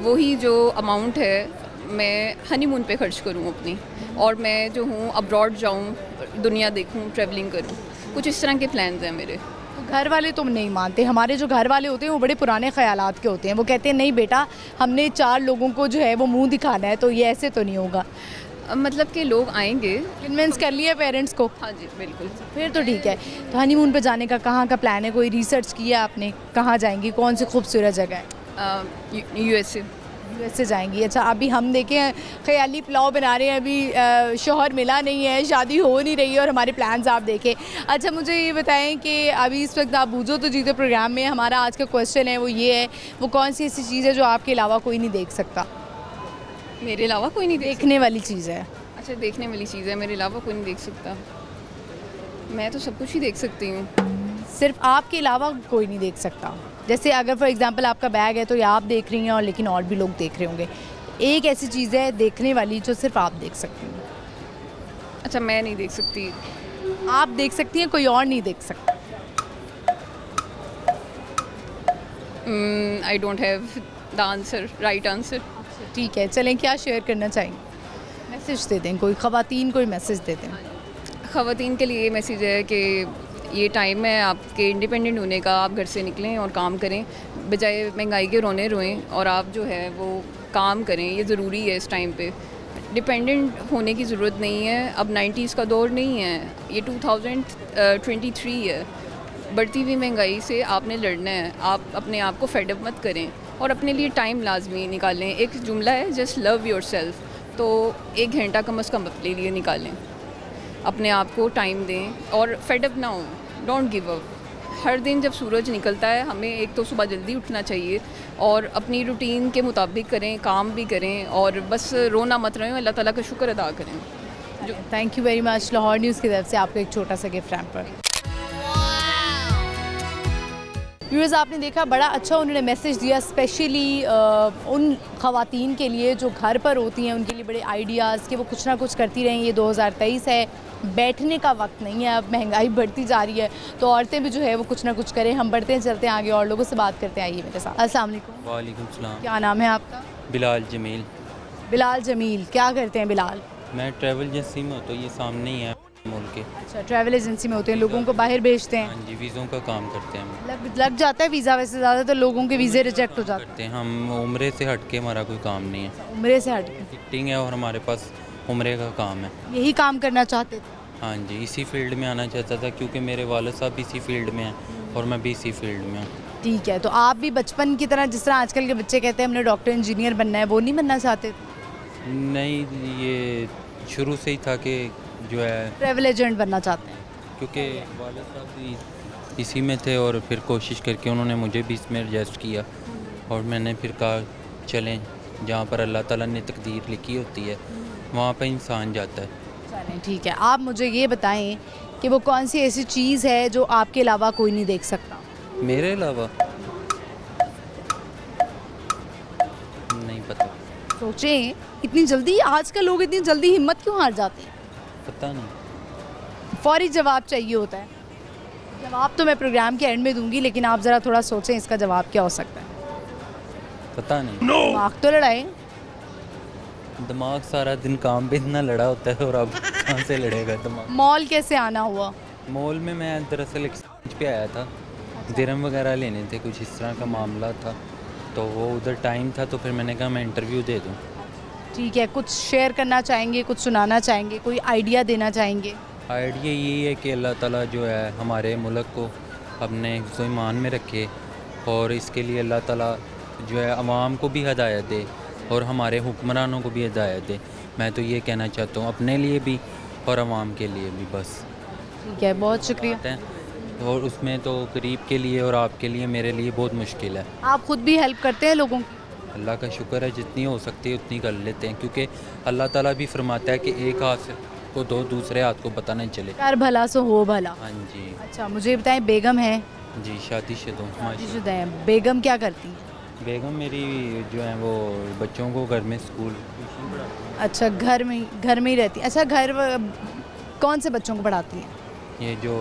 वही जो अमाउंट है मैं हनीमून पे खर्च करूँ अपनी, और मैं जो हूँ अब्रॉड जाऊँ, दुनिया देखूँ, ट्रैवलिंग करूँ। कुछ इस तरह के प्लान्स हैं मेरे। तो घर वाले तो नहीं मानते। हमारे जो घर वाले होते हैं वो बड़े पुराने ख्यालात के होते हैं। वो कहते हैं नहीं बेटा, हमने 4 लोगों को जो है वो मुंह दिखाना है, तो ये ऐसे तो नहीं होगा। मतलब कि लोग आएंगे। कन्विंस कर लिया पेरेंट्स को? हाँ जी, बिल्कुल। फिर तो ठीक है। तो हनीमून पे जाने का कहाँ का प्लान है? कोई रिसर्च किया आपने? कहाँ जाएंगी? कौन सी खूबसूरत जगह है? USA। यूएसए जाएंगी। अच्छा, अभी हम देखें ख्याली पुलाव बना रहे हैं, अभी शौहर मिला नहीं है, शादी हो नहीं रही है और हमारे प्लान्स आप देखें। अच्छा, मुझे ये बताएं कि अभी इस वक्त आप बूझो तो जीतो प्रोग्राम में हमारा आज का क्वेश्चन है वो ये है, वो कौन सी ऐसी चीज़ है जो आपके अलावा कोई नहीं देख सकता? मेरे अलावा कोई नहीं देख देखने वाली चीज़ है। अच्छा, देखने वाली चीज़ है, मेरे अलावा कोई नहीं देख सकता। मैं तो सब कुछ ही देख सकती हूँ। सिर्फ आपके अलावा कोई नहीं देख सकता। जैसे अगर फॉर एग्जांपल आपका बैग है तो ये आप देख रही हैं और लेकिन और भी लोग देख रहे होंगे। एक ऐसी चीज़ है देखने वाली जो सिर्फ आप देख सकती हैं। अच्छा, मैं नहीं देख सकती। आप देख सकती हैं, कोई और नहीं देख सकता। I don't have the answer, right answer. ठीक है, चलें, क्या शेयर करना चाहेंगे? मैसेज दे दें, कोई ख़वातीन कोई मैसेज दे दें। ख़वातीन के लिए मैसेज है कि ये टाइम है आपके इंडिपेंडेंट होने का। आप घर से निकलें और काम करें, बजाय महंगाई के रोने रोएं, और आप जो है वो काम करें। ये ज़रूरी है इस टाइम पे। डिपेंडेंट होने की ज़रूरत नहीं है। अब 90s का दौर नहीं है, ये 2023 है। बढ़ती हुई महंगाई से आपने लड़ना है। आप अपने आप को फेडअप मत करें और अपने लिए टाइम लाजमी निकालें। एक जुमला है, जस्ट लव योरसेल्फ, तो 1 घंटा कम से कम अपने लिए निकालें, अपने आप को टाइम दें और फेडअप ना हो। Don't give up. हर दिन जब सूरज निकलता है हमें एक तो सुबह जल्दी उठना चाहिए और अपनी रूटीन के मुताबिक करें, काम भी करें, और बस रोना मत रहें, अल्लाह ताला का शुक्र अदा करें। Thank you very much. Lahore news की तरफ से आपको एक छोटा सा गिफ्ट रैम्पर। व्यूअर्स, आपने देखा बड़ा अच्छा उन्होंने मैसेज दिया, स्पेशली उन ख़वातीन के लिए जो घर पर होती हैं, उनके लिए बड़े आइडियाज़ कि वो कुछ ना कुछ करती रहें। ये 2023 है, बैठने का वक्त नहीं है, अब महंगाई बढ़ती जा रही है, तो औरतें भी जो है वो कुछ ना कुछ करें। हम बढ़ते हैं, चलते हैं आगे और लोगों से बात करते हैं। आइए मेरे साथ। अस्सलाम वालेकुम। वालेकुम सलाम। क्या नाम है आपका? बिलाल जमील। बिलाल जमील, क्या करते हैं बिलाल? मैं ट्रैवल एजेंसी में होता हूँ, ये सामने ही है मॉल के। अच्छा, ट्रैवल एजेंसी में होते हैं, लोगों को बाहर भेजते हैं। हाँ जी, वीज़ों का काम करते हैं हम। लग जाता है वीज़ा? वैसे ज़्यादा तो लोगों के वीज़े रिजेक्ट हो जाते करते हैं हम। उम्रे से हट के हमारा कोई काम नहीं है। हैं, उम्रे से हट के। टिकटिंग है और हमारे पास उम्रे का काम है। यही काम करना चाहते थे? हाँ जी, इसी फील्ड में आना चाहता था क्योंकि मेरे वालिद साहब इसी फील्ड में हैं और मैं भी इसी फील्ड में हूँ। ठीक है, तो आप भी बचपन की तरह, जिस तरह आजकल के बच्चे कहते हैं हमने डॉक्टर इंजीनियर बनना है, वो नहीं बनना चाहते थे? नहीं, ये शुरू से ही था कि जो है, ट्रैवल एजेंट बनना चाहते हैं? क्योंकि वालिद साहब भी इसी में थे और फिर कोशिश करके उन्होंने मुझे भी इसमें एडजस्ट किया और मैंने फिर कहा चलें, जहाँ पर अल्लाह ताला ने तकदीर लिखी होती है वहाँ पर इंसान जाता है। चलें, ठीक है। आप मुझे ये बताएं कि वो कौन सी ऐसी चीज़ है जो आपके अलावा कोई नहीं देख सकता? मेरे अलावा नहीं पता। सोचें, इतनी जल्दी आजकल लोग इतनी जल्दी हिम्मत क्यों हार जाते हैं? पता नहीं। फौरी जवाब चाहिए होता है। जवाब तो मैं प्रोग्राम के एंड में दूंगी, लेकिन आप ज़रा थोड़ा सोचें इसका जवाब क्या हो सकता है। पता नहीं। दिमाग तो लड़ाएं। दिमाग सारा दिन काम पे इतना लड़ा होता है और अब कहाँ से लड़ेगा दिमाग। मॉल कैसे आना हुआ? मॉल में मैं दरअसल एक्सचेंज पे आया था, दिरहम वगैरह लेने थे, कुछ इस तरह का मामला था, तो वो उधर टाइम था तो फिर मैंने कहा मैं इंटरव्यू दे दूँ। ठीक है, कुछ शेयर करना चाहेंगे, कुछ सुनाना चाहेंगे, कोई आइडिया देना चाहेंगे? आइडिया यही है कि अल्लाह ताला जो है हमारे मुल्क को अपने हिफ्ज़ ईमान में रखे और इसके लिए अल्लाह ताला जो है अवाम को भी हिदायत दे और हमारे हुक्मरानों को भी हिदायत दे। मैं तो ये कहना चाहता हूँ अपने लिए भी और अवाम के लिए भी, बस। ठीक है, बहुत शुक्रिया। बात है, और उसमें तो गरीब के लिए और आपके लिए, मेरे लिए बहुत मुश्किल है। आप खुद भी हेल्प करते हैं लोगों की? अल्लाह का शुक्र है, जितनी हो सकती है उतनी कर लेते हैं, क्योंकि अल्लाह ताला भी फरमाता है कि एक हाथ से को दो, दूसरे हाथ को पता नहीं चले। कर भला सो हो भला। हाँ जी। अच्छा मुझे बताएं, बेगम है? जी शादीशुदा हूँ। माशाल्लाह। शादीशुदा है। बेगम क्या करती है? बेगम मेरी जो है वो बच्चों को घर में स्कूल अच्छा घर में ही रहती है। अच्छा कौन से बच्चों को पढ़ाती है? ये जो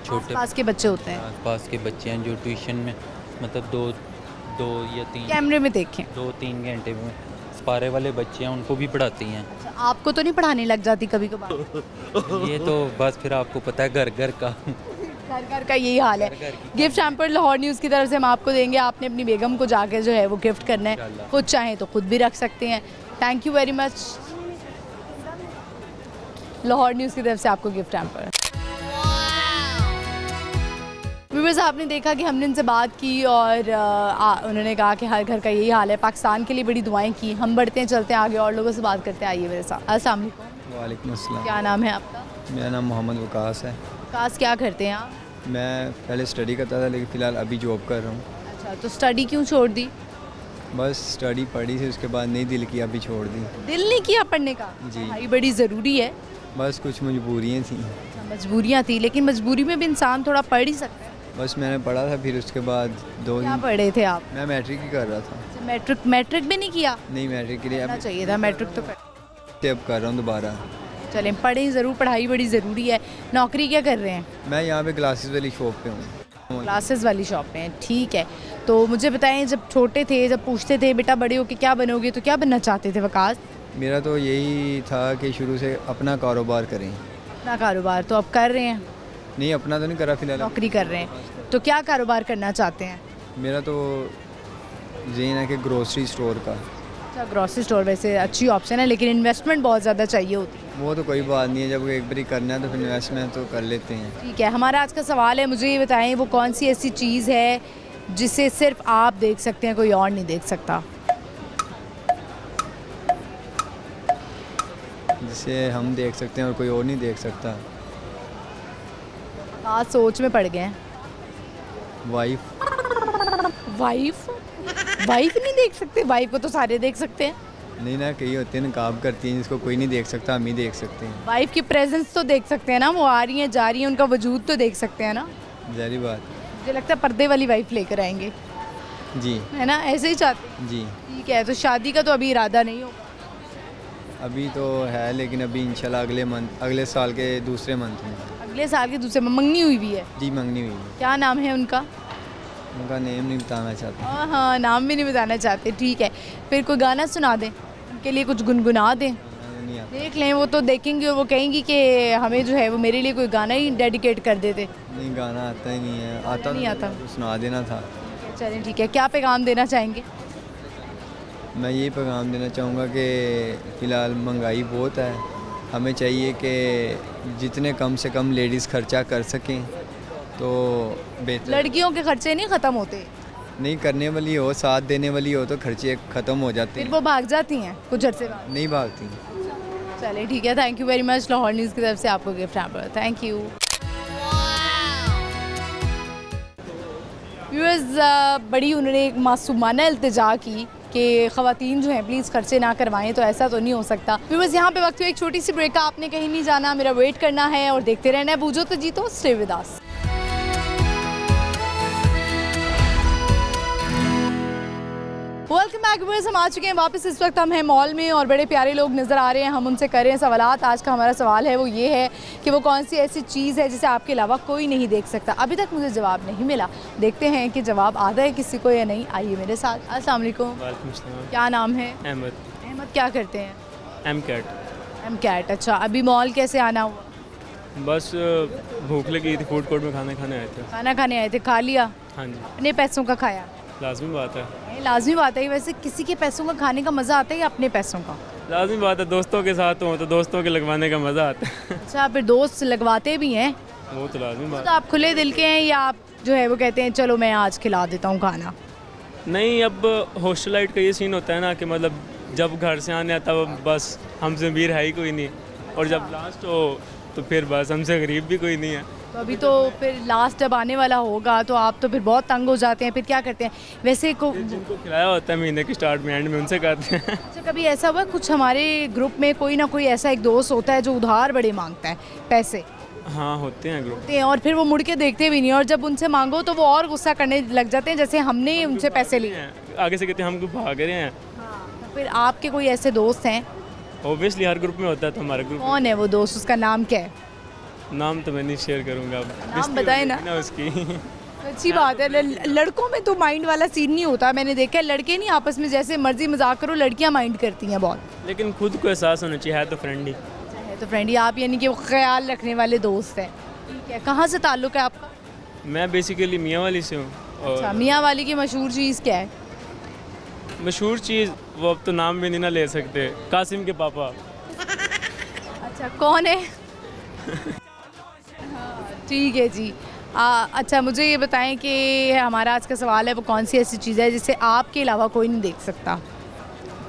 छोटे पास के बच्चे होते हैं। पास के बच्चे हैं जो ट्यूशन में मतलब दो या तीन कैमरे में देखें। 2-3 घंटे में सपारे वाले बच्चे हैं उनको भी पढ़ाती हैं। अच्छा, आपको तो नहीं पढ़ाने लग जाती कभी कभार? ये तो बस फिर आपको पता है घर घर का घर का यही हाल है। घर की गिफ्ट हैम्पर लाहौर न्यूज़ की तरफ से हम आपको देंगे। आपने अपनी बेगम को जाके जो है वो गिफ्ट करना है। इंशाल्लाह। खुद चाहें तो खुद भी रख सकते हैं। Thank you very much. Lahore news की तरफ से आपको गिफ्ट हैम्पर। व्यूअर्स, आपने देखा कि हमने इनसे बात की और उन्होंने कहा कि हर घर का यही हाल है। पाकिस्तान के लिए बड़ी दुआएं की। हम बढ़ते हैं, चलते हैं आगे और लोगों से बात करते हैं। आइए मेरे साथ। अस्सलाम वालेकुम। वालेकुम अस्सलाम। क्या नाम है आपका? मेरा नाम मोहम्मद वकास है। काश क्या करते हैं आप? मैं पहले स्टडी करता था लेकिन फ़िलहाल अभी जॉब कर रहा हूँ। अच्छा, तो स्टडी क्यों छोड़ दी? बस स्टडी पढ़ी थी, उसके बाद नहीं दिल किया, अभी छोड़ दी। दिल नहीं किया पढ़ने का? जी। पढ़ाई बड़ी ज़रूरी है। बस कुछ मजबूरियाँ थी। अच्छा, मजबूरियाँ थी, लेकिन मजबूरी में भी इंसान थोड़ा पढ़ ही सकता है। बस मैंने पढ़ा था, फिर उसके बाद क्या पढ़े थे आप? मैं मैट्रिक ही कर रहा था। अच्छा, मैट्रिक भी नहीं किया? नहीं, मैट्रिक के लिए करना अब चाहिए था मैट्रिक तो कर। कर रहा हूँ दोबारा। चलें, पढ़ें ज़रूर, पढ़ाई बड़ी ज़रूरी है। नौकरी क्या कर रहे हैं? मैं यहाँ पे ग्लासेस वाली शॉप पे हूँ। क्लासेस वाली शॉप में हैं, ठीक है। तो मुझे बताएं, जब छोटे थे, जब पूछते थे बेटा बड़े होके क्या बनोगे, तो क्या बनना चाहते थे वकास? मेरा तो यही था कि शुरू से अपना कारोबार करें। अपना कारोबार तो अब कर रहे हैं? नहीं, अपना तो नहीं करा फ़िलहाल। नौकरी कर रहे हैं, तो क्या कारोबार करना चाहते हैं? मेरा तो यही है कि ग्रोसरी स्टोर का। अच्छा, ग्रॉसरी स्टोर वैसे अच्छी ऑप्शन है, लेकिन इन्वेस्टमेंट बहुत ज़्यादा चाहिए होती है। वो तो कोई बात नहीं है, जब एक बारी करना है तो फिर इन्वेस्टमेंट तो कर लेते हैं। ठीक है, हमारा आज का सवाल है, मुझे ये बताएं वो कौन सी ऐसी चीज़ है जिसे सिर्फ आप देख सकते हैं, कोई और नहीं देख सकता? जिसे हम देख सकते हैं और कोई और नहीं देख सकता। आज सोच में पड़ गए हैं। वाइफ। वाइफ नहीं देख सकते? वाइफ को तो सारे देख सकते हैं। नहीं ना, कई होते हैं नकाब करती हैं जिसको कोई नहीं देख सकता, हम ही देख सकते हैं। वाइफ की प्रेजेंस तो देख सकते हैं ना, वो आ रही हैं जा रही हैं, उनका वजूद तो देख सकते हैं ना। जारी बात। मुझे लगता है पर्दे वाली वाइफ लेकर आएंगे, जी है ना? ऐसे ही चाहते हैं। जी। ठीक है, तो शादी का तो अभी इरादा नहीं होगा? अभी तो है, लेकिन अभी इंशाल्लाह अगले साल के दूसरे मंथ में। अगले साल के दूसरे में मंगनी हुई भी है? जी, मंगनी हुई है। क्या नाम है उनका? उनका नेम नहीं बताना चाहता। हाँ, नाम भी नहीं बताना चाहते, ठीक है। फिर कोई गाना सुना दें उनके लिए, कुछ गुनगुना दें। नहीं आता। देख लें, वो तो देखेंगे और वो कहेंगी कि हमें जो है वो मेरे लिए कोई गाना ही डेडिकेट कर देते। नहीं, गाना आता ही नहीं है। आता नहीं तो आता। तो सुना देना था। चलें ठीक है, क्या पैगाम देना चाहेंगे? मैं यही पैगाम देना चाहूँगा कि फ़िलहाल महंगाई बहुत है, हमें चाहिए कि जितने कम से कम लेडीज़ खर्चा कर सकें तो बेहतर। लड़कियों के खर्चे नहीं ख़त्म होते? नहीं, करने वाली हो, साथ देने वाली हो तो खर्चे ख़त्म हो जाते फिर हैं। वो भाग जाती हैं कुछ अर्से बाद? नहीं भागती। चलिए ठीक है, thank you very much. Lahore news की तरफ से आपको gift hamper. Thank you. Viewers, बड़ी उन्होंने एक मासूमाना इल्तिजा की कि ख़वातीन जो हैं प्लीज़ खर्चे ना करवाएं, तो ऐसा तो नहीं हो सकता। व्यूअर्स, यहाँ पे वक्त हुआ एक छोटी सी ब्रेक का, आपने कहीं नहीं जाना, मेरा वेट करना है और देखते रहना है बूझो तो जीतो। Stay with us. Welcome back viewers, हम आ चुके हैं वापस। इस वक्त हम हैं मॉल में और बड़े प्यारे लोग नज़र आ रहे हैं, हम उनसे कर रहे हैं सवालात। आज का हमारा सवाल है वो ये है कि वो कौन सी ऐसी चीज़ है जिसे आपके अलावा कोई नहीं देख सकता। अभी तक मुझे जवाब नहीं मिला, देखते हैं कि जवाब आता है किसी को या नहीं। आइए मेरे साथ। अस्सलाम वालेकुम। वालेकुम सलाम। क्या नाम है? अहमद। अहमद, क्या करते हैं? M CAT. M CAT. अच्छा, अभी मॉल कैसे आना हुआ? बस भूख लगी थी, फूड कोर्ट में खाना खाने आए थे। खाना खाने आए थे, खा लिया? हाँ जी, अपने पैसों का खाया? लाजमी बात है। ये लाजमी बात है। वैसे किसी के पैसों का खाने का मज़ा आता है या अपने पैसों का? लाजमी बात है, दोस्तों के साथ हो तो दोस्तों के लगवाने का मज़ा आता है। अच्छा, फिर दोस्त लगवाते भी हैं? वो तो लाजमी बात तो आप खुले दिल के हैं या आप जो है वो कहते हैं चलो मैं आज खिला देता हूँ खाना? नहीं, अब हॉस्टलाइट का ये सीन होता है ना कि मतलब जब घर से आने आता बस हमसे मीर है ही कोई नहीं, और जब लास्ट हो तो फिर बस हमसे गरीब भी कोई नहीं है। तो अभी तो फिर लास्ट जब आने वाला होगा तो आप तो फिर बहुत तंग हो जाते हैं, फिर क्या करते हैं वैसे को? जिनको खिलाया होता है महीने के स्टार्ट में एंड में उनसे करते हैं। अच्छा, कभी ऐसा हुआ कुछ हमारे ग्रुप में कोई ना कोई ऐसा एक दोस्त होता है जो उधार बड़े मांगता है पैसे हाँ होते हैं ग्रुप। होते हैं और फिर वो मुड़ के देखते भी नहीं, और जब उनसे मांगो तो वो और गुस्सा करने लग जाते हैं जैसे हमने उनसे पैसे लिए। आगे से कहते हैं हम ग्रुप भाग रहे हैं। तो फिर आपके कोई ऐसे दोस्त हैं? ऑब्वियसली हर ग्रुप में होता है, तो हमारा ग्रुप। कौन है वो दोस्त, उसका नाम क्या है? नाम तो मैं नहीं शेयर करूँगा, नाम बताए ना उसकी। अच्छी बात है। लड़कों में तो माइंड वाला सीन नहीं होता, मैंने देखा है लड़के नहीं आपस में जैसे मर्जी मजाक करो, लड़कियां माइंड करती हैं बहुत। लेकिन खुद को एहसास होना चाहिए, है तो फ्रेंड ही। है तो फ्रेंड ही आप, यानी कि वो ख्याल रखने वाले दोस्त हैं। ठीक है, कहाँ से ताल्लुक़ है आपका? मैं बेसिकली मियाँ वाली से हूँ। अच्छा, और मियाँ वाली की मशहूर चीज़ क्या है? मशहूर चीज़ वो अब तो नाम भी नहीं ना ले सकते, कासिम के पापा। अच्छा, कौन है? ठीक है जी। अच्छा, मुझे ये बताएं कि हमारा आज का सवाल है वो कौन सी ऐसी चीज़ है जिसे आपके अलावा कोई नहीं देख सकता?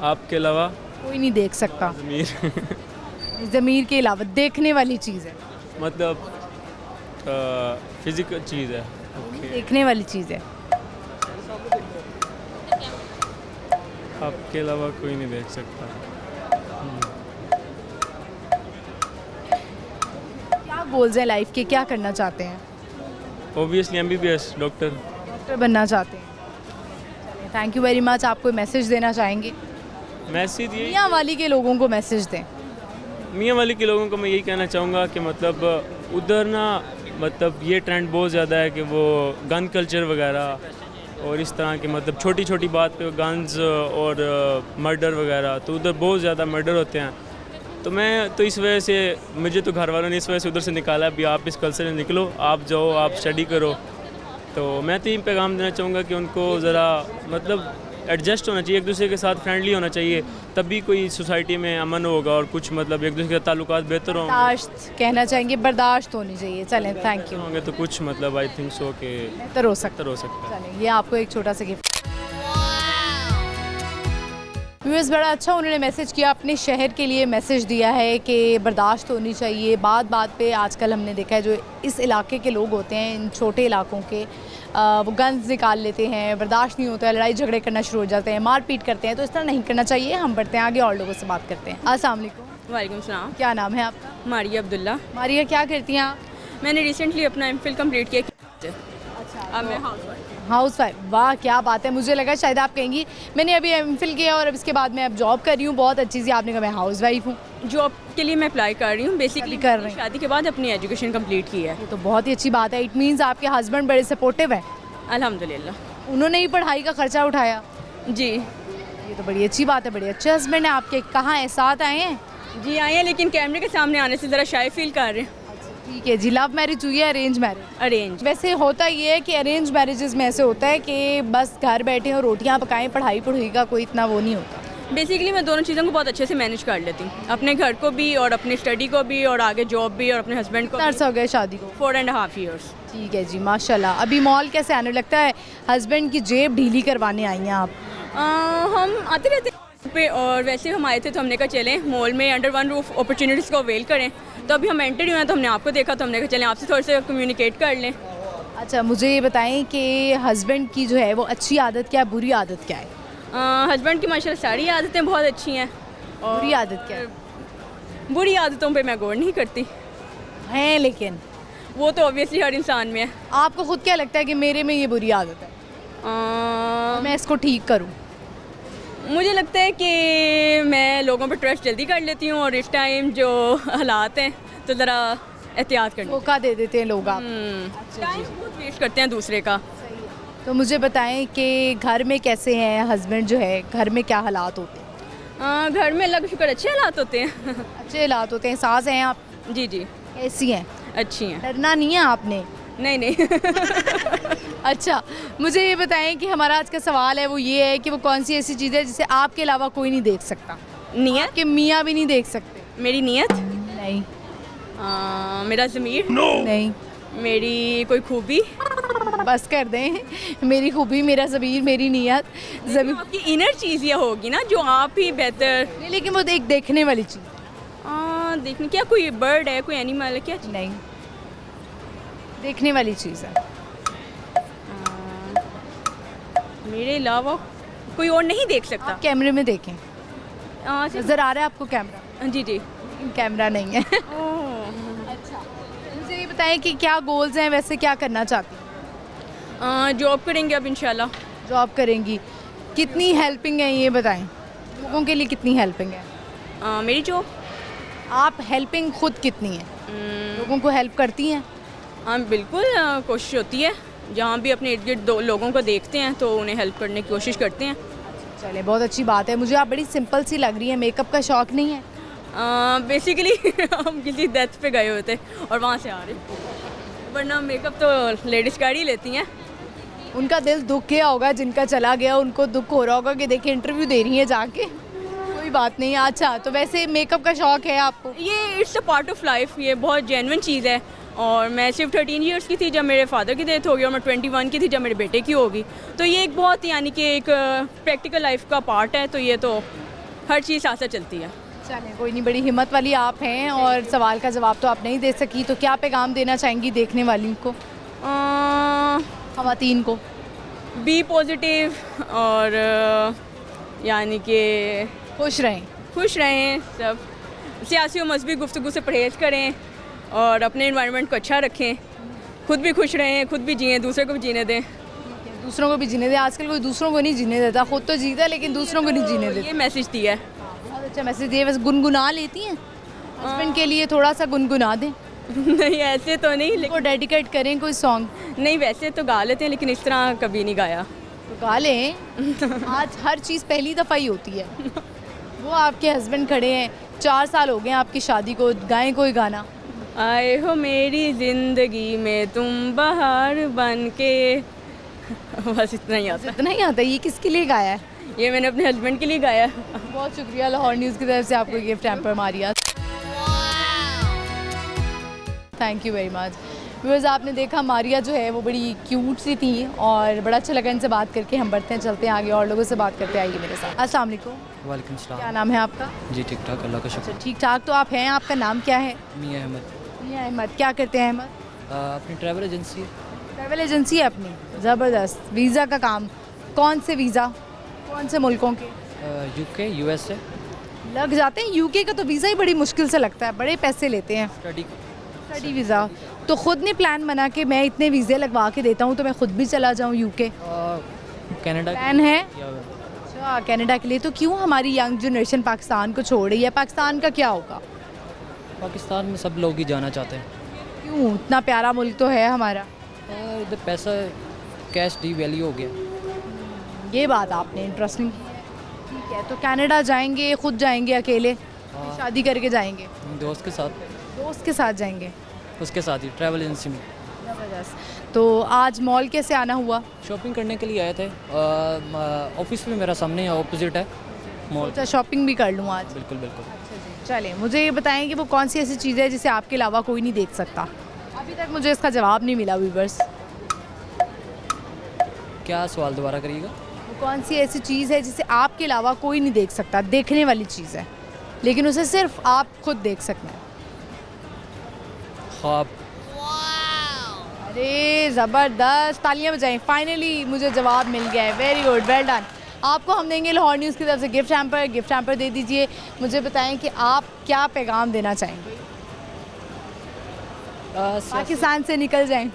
आपके अलावा? कोई नहीं देख सकता। ज़मीर। ज़मीर के अलावा देखने वाली चीज़ है। मतलब फिजिकल चीज़ है। देखने वाली चीज़ है। आपके अलावा कोई नहीं देख सकता। क्या गोल्स हैं लाइफ के, क्या करना चाहते हैं? Obviously MBBS doctor. डॉक्टर बनना चाहते हैं। Thank you very much. आप कोई मैसेज देना चाहेंगे? मैसेज ये मियाँ वाली के लोगों को मैसेज दें। मियाँ वाली के लोगों को मैं यही कहना चाहूँगा कि मतलब उधर ना मतलब ये ट्रेंड बहुत ज़्यादा है कि वो गन कल्चर वगैरह और इस तरह के मतलब छोटी छोटी बात पे गन्स और मर्डर वगैरह, तो उधर बहुत ज़्यादा मर्डर होते हैं। तो मैं तो इस वजह से, मुझे तो घर वालों ने इस वजह से उधर से निकाला, अभी आप इस कल्चर से निकलो, आप जाओ, आप स्टडी करो। तो मैं तो ये पैगाम देना चाहूँगा कि उनको ज़रा मतलब एडजस्ट होना चाहिए, एक दूसरे के साथ फ्रेंडली होना चाहिए, तभी कोई सोसाइटी में अमन होगा और कुछ मतलब एक दूसरे के ताल्लुकात बेहतर होंगे। बर्दाश्त कहना चाहेंगे, बर्दाश्त होनी चाहिए। चलें, थैंक यू। होंगे तो कुछ मतलब आई थिंक सो कि बेहतर हो सकता बेहतर हो सकता है। चलें, ये आपको एक छोटा सा गिफ्ट। व्यूअर्स, बड़ा अच्छा उन्होंने मैसेज किया, अपने शहर के लिए मैसेज दिया है कि बर्दाश्त होनी चाहिए। बात बात पे आजकल हमने देखा है जो इस इलाके के लोग होते हैं, इन छोटे इलाकों के, वो गन्स निकाल लेते हैं, बर्दाश्त नहीं होता है, लड़ाई झगड़े करना शुरू हो जाते हैं, मारपीट करते हैं। तो इस तरह नहीं करना चाहिए। हम बढ़ते हैं आगे और लोगों से बात करते हैं। अस्सलाम वालेकुम। वालेकुम सलाम। क्या नाम है आपका? मारिया अब्दुल्ला। मारिया, क्या करती हैं आप? मैंने रिसेंटली अपना MPhil कंप्लीट किया। अच्छा, अब मैं हाउस वाइफ। वाह, क्या बात है। मुझे लगा शायद आप कहेंगी मैंने अभी MPhil किया और अब इसके बाद मैं अब जॉब कर रही हूँ। बहुत अच्छी सी आपने कहा, मैं हाउस वाइफ हूँ। जॉब के लिए मैं अप्लाई कर रही हूँ, बेसिकली कर रही हैं। शादी के बाद अपनी एजुकेशन कंप्लीट की है। ये तो बहुत ही अच्छी बात है। इट मीन्स आपके हस्बैंड बड़े सपोर्टिव हैं। अल्हम्दुलिल्लाह। उन्होंने ही पढ़ाई का खर्चा उठाया। जी ये तो बड़ी अच्छी बात है। बड़े अच्छे हस्बैंड हैं आपके। कहाँ है, साथ आए हैं? जी आए हैं, लेकिन कैमरे के सामने आने से ज़रा शाय फील कर रहे हैं। ठीक है जी। लव मैरिज हुई है, अरेंज मैरिज? अरेंज। वैसे होता ये है कि अरेंज मैरिजेस में ऐसे होता है कि बस घर बैठे और रोटियां पकाएं, पढ़ाई पढ़ाई का कोई इतना वो नहीं होता। बेसिकली मैं दोनों चीज़ों को बहुत अच्छे से मैनेज कर लेती हूँ, अपने घर को भी और अपने स्टडी को भी और आगे जॉब भी और अपने हस्बैंड को भी। अर्सा हो गया शादी को? 4.5 years। ठीक है जी, माशाल्लाह। अभी मॉल कैसे आने लगता है, हस्बैंड की जेब ढीली करवाने आई हैं आप? हम आते रहते पे, और वैसे हम आए थे तो हमने कहा चलें मॉल में अंडर वन रूफ अपॉर्चुनिटीज़ को अवेल करें। तो अभी हम एंटर हुए हैं तो हमने आपको देखा, तो हमने कहा चलें आपसे थोड़ा सा कम्युनिकेट कर लें। अच्छा, मुझे ये बताएं कि हस्बैंड की जो है वो अच्छी आदत क्या है, बुरी आदत क्या है? हस्बैंड की माशाल्लाह सारी आदतें बहुत अच्छी हैं। और बुरी आदत क्या है? बुरी आदतों पे मैं गौर नहीं करती। हैं, लेकिन वो तो ऑब्वियसली हर इंसान में है। आपको खुद क्या लगता है कि मेरे में ये बुरी आदत है, मैं इसको ठीक करूं? मुझे लगता है कि मैं लोगों पर ट्रस्ट जल्दी कर लेती हूँ और इस टाइम जो हालात हैं तो ज़रा एहतियात करनी। मौका दे देते हैं लोग आप। टाइम बहुत वेस्ट करते हैं दूसरे का। तो मुझे बताएं कि घर में कैसे हैं हस्बैंड, जो है घर में क्या हालात होते हैं? घर में अल्लाह का शुक्र अच्छे हालात होते हैं। अच्छे हालात होते हैं। सास हैं आप? जी जी। कैसी हैं? अच्छी हैं। डरना नहीं है आपने? नहीं नहीं। अच्छा, मुझे ये बताएं कि हमारा आज का सवाल है वो ये है कि वो कौन सी ऐसी चीज़ है जिसे आपके अलावा कोई नहीं देख सकता? नीयत। कि मियाँ भी नहीं देख सकते? मेरी नीयत नहीं। मेरा ज़मीर नहीं। मेरी कोई खूबी। बस कर दें, मेरी खूबी, मेरा ज़मीर, मेरी नीयत। ज़मीर आपकी इनर चीज़ ये होगी ना जो आप ही बेहतर। नहीं, लेकिन वो एक देखने वाली चीज़। देखने क्या कोई बर्ड है, कोई एनिमल है क्या? नहीं, देखने वाली चीज़ है। मेरे अलावा कोई और नहीं देख सकता। आप कैमरे में देखें, नज़र आ रहा है आपको कैमरा? जी जी। कैमरा नहीं है। अच्छा, मुझे ये बताएं कि क्या गोल्स हैं, वैसे क्या करना चाहती हैं? जॉब करेंगे अब इंशाल्लाह। जॉब करेंगी। कितनी हेल्पिंग है ये बताएं, लोगों के लिए कितनी हेल्पिंग है? मेरी जॉब। आप हेल्पिंग खुद कितनी है, लोगों को हेल्प करती हैं? हाँ बिल्कुल, कोशिश होती है। जहाँ भी अपने इर्द गिर्द दो लोगों को देखते हैं तो उन्हें हेल्प करने की कोशिश करते हैं। चले, बहुत अच्छी बात है। मुझे आप बड़ी सिंपल सी लग रही है, मेकअप का शौक़ नहीं है? बेसिकली हम किसी डेथ पे गए हुए थे और वहाँ से आ रहे, वरना मेकअप तो लेडीज़ कर ही लेती हैं। उनका दिल दुख गया होगा, जिनका चला गया उनको दुख हो रहा होगा कि देखिए इंटरव्यू दे रही है जाके। कोई बात नहीं। अच्छा, तो वैसे मेकअप का शौक़ है आपको? ये it's a part of life, ये बहुत जेन्युइन चीज़ है। और मैं सिर्फ 13 इयर्स की थी जब मेरे फादर की डेथ होगी और मैं 21 की थी जब मेरे बेटे की होगी। तो ये एक बहुत यानी कि एक प्रैक्टिकल लाइफ का पार्ट है, तो ये तो हर चीज़ साथ साथ चलती है। चलें, कोई नहीं, बड़ी हिम्मत वाली आप हैं। और सवाल का जवाब तो आप नहीं दे सकी, तो क्या पैगाम देना चाहेंगी देखने वाली को, ख़वातीन को? बी पॉजिटिव और यानी कि खुश रहें सब। सियासी और मजहबी गुफ्तगू से परहेज़ करें और अपने इन्वायरमेंट को अच्छा रखें। खुद भी खुश रहें, खुद भी जिएं, दूसरे को भी जीने दें। दूसरों को भी जीने दें। आजकल कोई दूसरों को नहीं जीने देता, खुद तो जीता है लेकिन दूसरों को नहीं जीने देता। ये मैसेज दिया है। बहुत अच्छा मैसेज दिया। वैसे गुनगुना लेती हैं? हस्बैंड के लिए थोड़ा सा गुनगुना दें। नहीं ऐसे तो नहीं, वो लेकिन डेडिकेट करें कोई सॉन्ग? नहीं वैसे तो गा लेते हैं, लेकिन इस तरह कभी नहीं गाया। तो गा लें। आज हर चीज़ पहली दफ़ा ही होती है। वो आपके हस्बैंड खड़े हैं, 4 साल हो गए आपकी शादी को, गाएं कोई गाना। आए हो मेरी ज़िंदगी में तुम बहार बन के। बस इतना ही आता है। इतना ही आता है। ये किसके लिए गाया है? ये मैंने अपने हस्बैंड के लिए गाया है। बहुत शुक्रिया लाहौर न्यूज़ की तरफ से आपको gift hamper Maria. Thank you very much. Viewers, आपने देखा मारिया जो है वो बड़ी क्यूट सी थी और बड़ा अच्छा लगा इनसे बात करके। हम बढ़ते हैं, चलते हैं आगे और लोगों से बात करते आइए मेरे साथ। अस्सलाम वालेकुम। वालेकुम सलाम। क्या नाम है आपका? जी ठीक ठाक, अल्लाह का शुक्र। ठीक ठाक तो आप हैं। आपका नाम क्या है? मियाँ अहमद। मियाँ अहमद। क्या करते हैं अहमद? अपनी ट्रैवल एजेंसी है। ट्रैवल एजेंसी है अपनी? ज़बरदस्त। वीज़ा का काम? कौन से वीज़ा, कौन से मुल्कों के? UK, USA. लग जाते हैं? यूके का तो वीज़ा ही बड़ी मुश्किल से लगता है, बड़े पैसे लेते हैं। स्टडी वीज़ा तो खुद ने प्लान बना के मैं इतने वीज़े लगवा के देता हूँ तो मैं खुद भी चला जाऊँ यूके? कनाडा प्लान है? अच्छा, कनाडा के लिए। तो क्यों हमारी यंग जनरेशन पाकिस्तान को छोड़ रही है? पाकिस्तान का क्या होगा? पाकिस्तान में सब लोग ही जाना चाहते हैं। क्यों? इतना प्यारा मुल्क तो है हमारा। इधर पैसा कैश डी वैल्यू हो गया। ये बात आपने इंटरेस्टिंग की है। ठीक है, तो कनाडा जाएंगे, खुद जाएंगे अकेले, शादी करके जाएंगे? दोस्त के साथ। दोस्त के साथ जाएंगे? उसके साथ ही ट्रैवल एजेंसी में। ज़बरदस्त। तो आज मॉल कैसे आना हुआ? शॉपिंग करने के लिए आए थे। ऑफिस में मेरा सामने ऑपोजिट है मॉल। अच्छा, शॉपिंग भी कर लूँ आज? बिल्कुल बिल्कुल। चलें, मुझे ये बताएं कि वो कौन सी ऐसी चीज़ है जिसे आपके अलावा कोई नहीं देख सकता? अभी तक मुझे इसका जवाब नहीं मिला व्यूअर्स। क्या सवाल दोबारा करिएगा? वो कौन सी ऐसी चीज़ है जिसे आपके अलावा कोई नहीं देख सकता? देखने वाली चीज़ है लेकिन उसे सिर्फ आप खुद देख सकते हैं। ख्वाब। अरे ज़बरदस्त, तालियां बजाएं। फाइनली मुझे जवाब मिल गया है। Very good, well done. आपको हम देंगे लाहौर न्यूज़ की तरफ से गिफ्ट हैम्पर। गिफ्ट हैम्पर दे दीजिए। मुझे बताएं कि आप क्या पैगाम देना चाहेंगे? पाकिस्तान से निकल जाएं।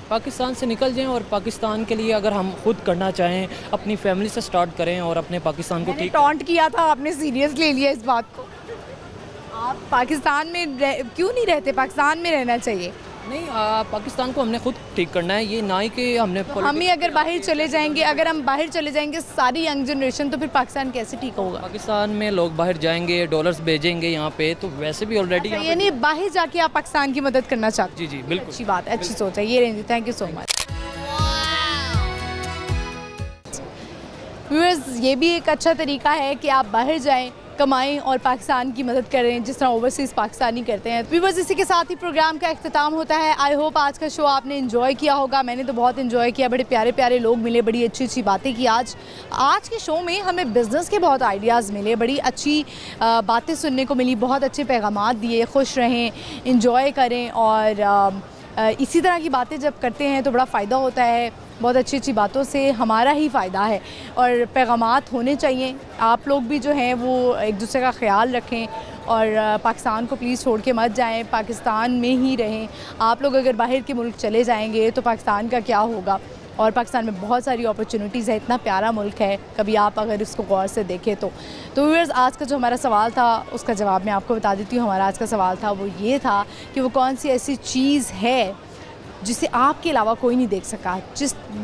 पाकिस्तान से निकल जाएं और पाकिस्तान के लिए अगर हम खुद करना चाहें, अपनी फैमिली से स्टार्ट करें और अपने पाकिस्तान को ठीक। टॉन्ट किया था आपने, सीरियस ले लिया इस बात को? आप पाकिस्तान में क्यों नहीं रहते? पाकिस्तान में रहना चाहिए। नहीं, पाकिस्तान को हमने खुद ठीक करना है, ये ना ही कि हमने हम ही अगर बाहर चले जाएंगे, अगर हम बाहर चले जाएंगे सारी यंग जनरेशन, तो फिर पाकिस्तान कैसे ठीक होगा? पाकिस्तान में लोग बाहर जाएंगे, डॉलर्स भेजेंगे यहाँ पे, तो वैसे भी ऑलरेडी यानी बाहर जाके आप पाकिस्तान की मदद करना चाहते हैं? जी जी बिल्कुल। अच्छी बात है, अच्छी सोच है। ये range, thank you so much. Viewers, ये भी एक अच्छा तरीका है कि आप बाहर जाएं, कमाएं और पाकिस्तान की मदद करें जिस तरह ओवरसीज़ पाकिस्तानी करते हैं। व्यूअर्स, इसी के साथ ही प्रोग्राम का अख्ताम होता है। आई होप आज का शो आपने इन्जॉय किया होगा। मैंने तो बहुत इन्जॉय किया, बड़े प्यारे प्यारे लोग मिले, बड़ी अच्छी अच्छी बातें की। आज के शो में हमें बिज़नेस के बहुत आइडियाज़ मिले, बड़ी अच्छी बातें सुनने को मिली, बहुत अच्छे पैगामात दिए। खुश रहें, इन्जॉय करें और इसी तरह की बातें जब करते हैं तो बड़ा फ़ायदा होता है। बहुत अच्छी अच्छी बातों से हमारा ही फ़ायदा है और पैगामात होने चाहिए। आप लोग भी जो हैं वो एक दूसरे का ख्याल रखें और पाकिस्तान को प्लीज़ छोड़ के मत जाएं, पाकिस्तान में ही रहें। आप लोग अगर बाहर के मुल्क चले जाएंगे तो पाकिस्तान का क्या होगा। और पाकिस्तान में बहुत सारी अपॉर्चुनिटीज़ है, इतना प्यारा मुल्क है, कभी आप अगर इसको गौर से देखें तो व्यूअर्स, आज का जो हमारा सवाल था उसका जवाब मैं आपको बता देती हूँ। हमारा आज का सवाल था वो ये था कि वो कौन सी ऐसी चीज़ है जिसे आपके अलावा कोई नहीं देख सका।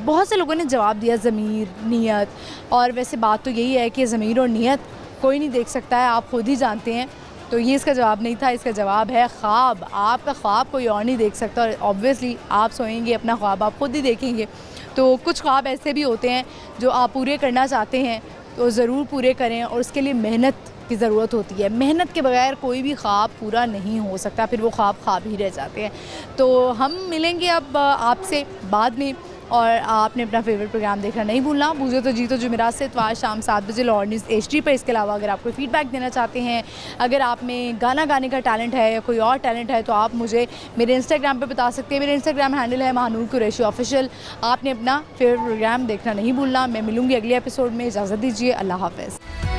बहुत से लोगों ने जवाब दिया ज़मीर, नीयत, और वैसे बात तो यही है कि ज़मीर और नीयत कोई नहीं देख सकता है, आप खुद ही जानते हैं। तो ये इसका जवाब नहीं था, इसका जवाब है ख्वाब। आपका ख्वाब कोई और नहीं देख सकता और ऑब्वियसली आप सोएंगे, अपना ख्वाब आप खुद ही देखेंगे। तो कुछ ख्वाब ऐसे भी होते हैं जो आप पूरे करना चाहते हैं तो ज़रूर पूरे करें और उसके लिए मेहनत की ज़रूरत होती है। मेहनत के बगैर कोई भी ख्वाब पूरा नहीं हो सकता, फिर वो ख्वाब ख्वाब ही रह जाते हैं। तो हम मिलेंगे अब आपसे बाद में और आपने अपना फेवरेट प्रोग्राम देखना नहीं भूलना। बूझो तो जीतो जुमेरात से इतवार शाम 7 बजे लाहौर न्यूज़ HD पर। इसके अलावा अगर आप कोई फीडबैक देना चाहते हैं, अगर आप में गाना गाने का टैलेंट है या कोई और टैलेंट है तो आप मुझे मेरे इंस्टाग्राम पे बता सकते हैं। मेरे इंस्टाग्राम हैंडल है महानूर कुरैशी ऑफिशियल। आपने अपना फेवरेट प्रोग्राम देखना नहीं भूलना। मैं मिलूँगी अगले एपिसोड में। इजाज़त दीजिए, अल्लाह हाफ़िज़।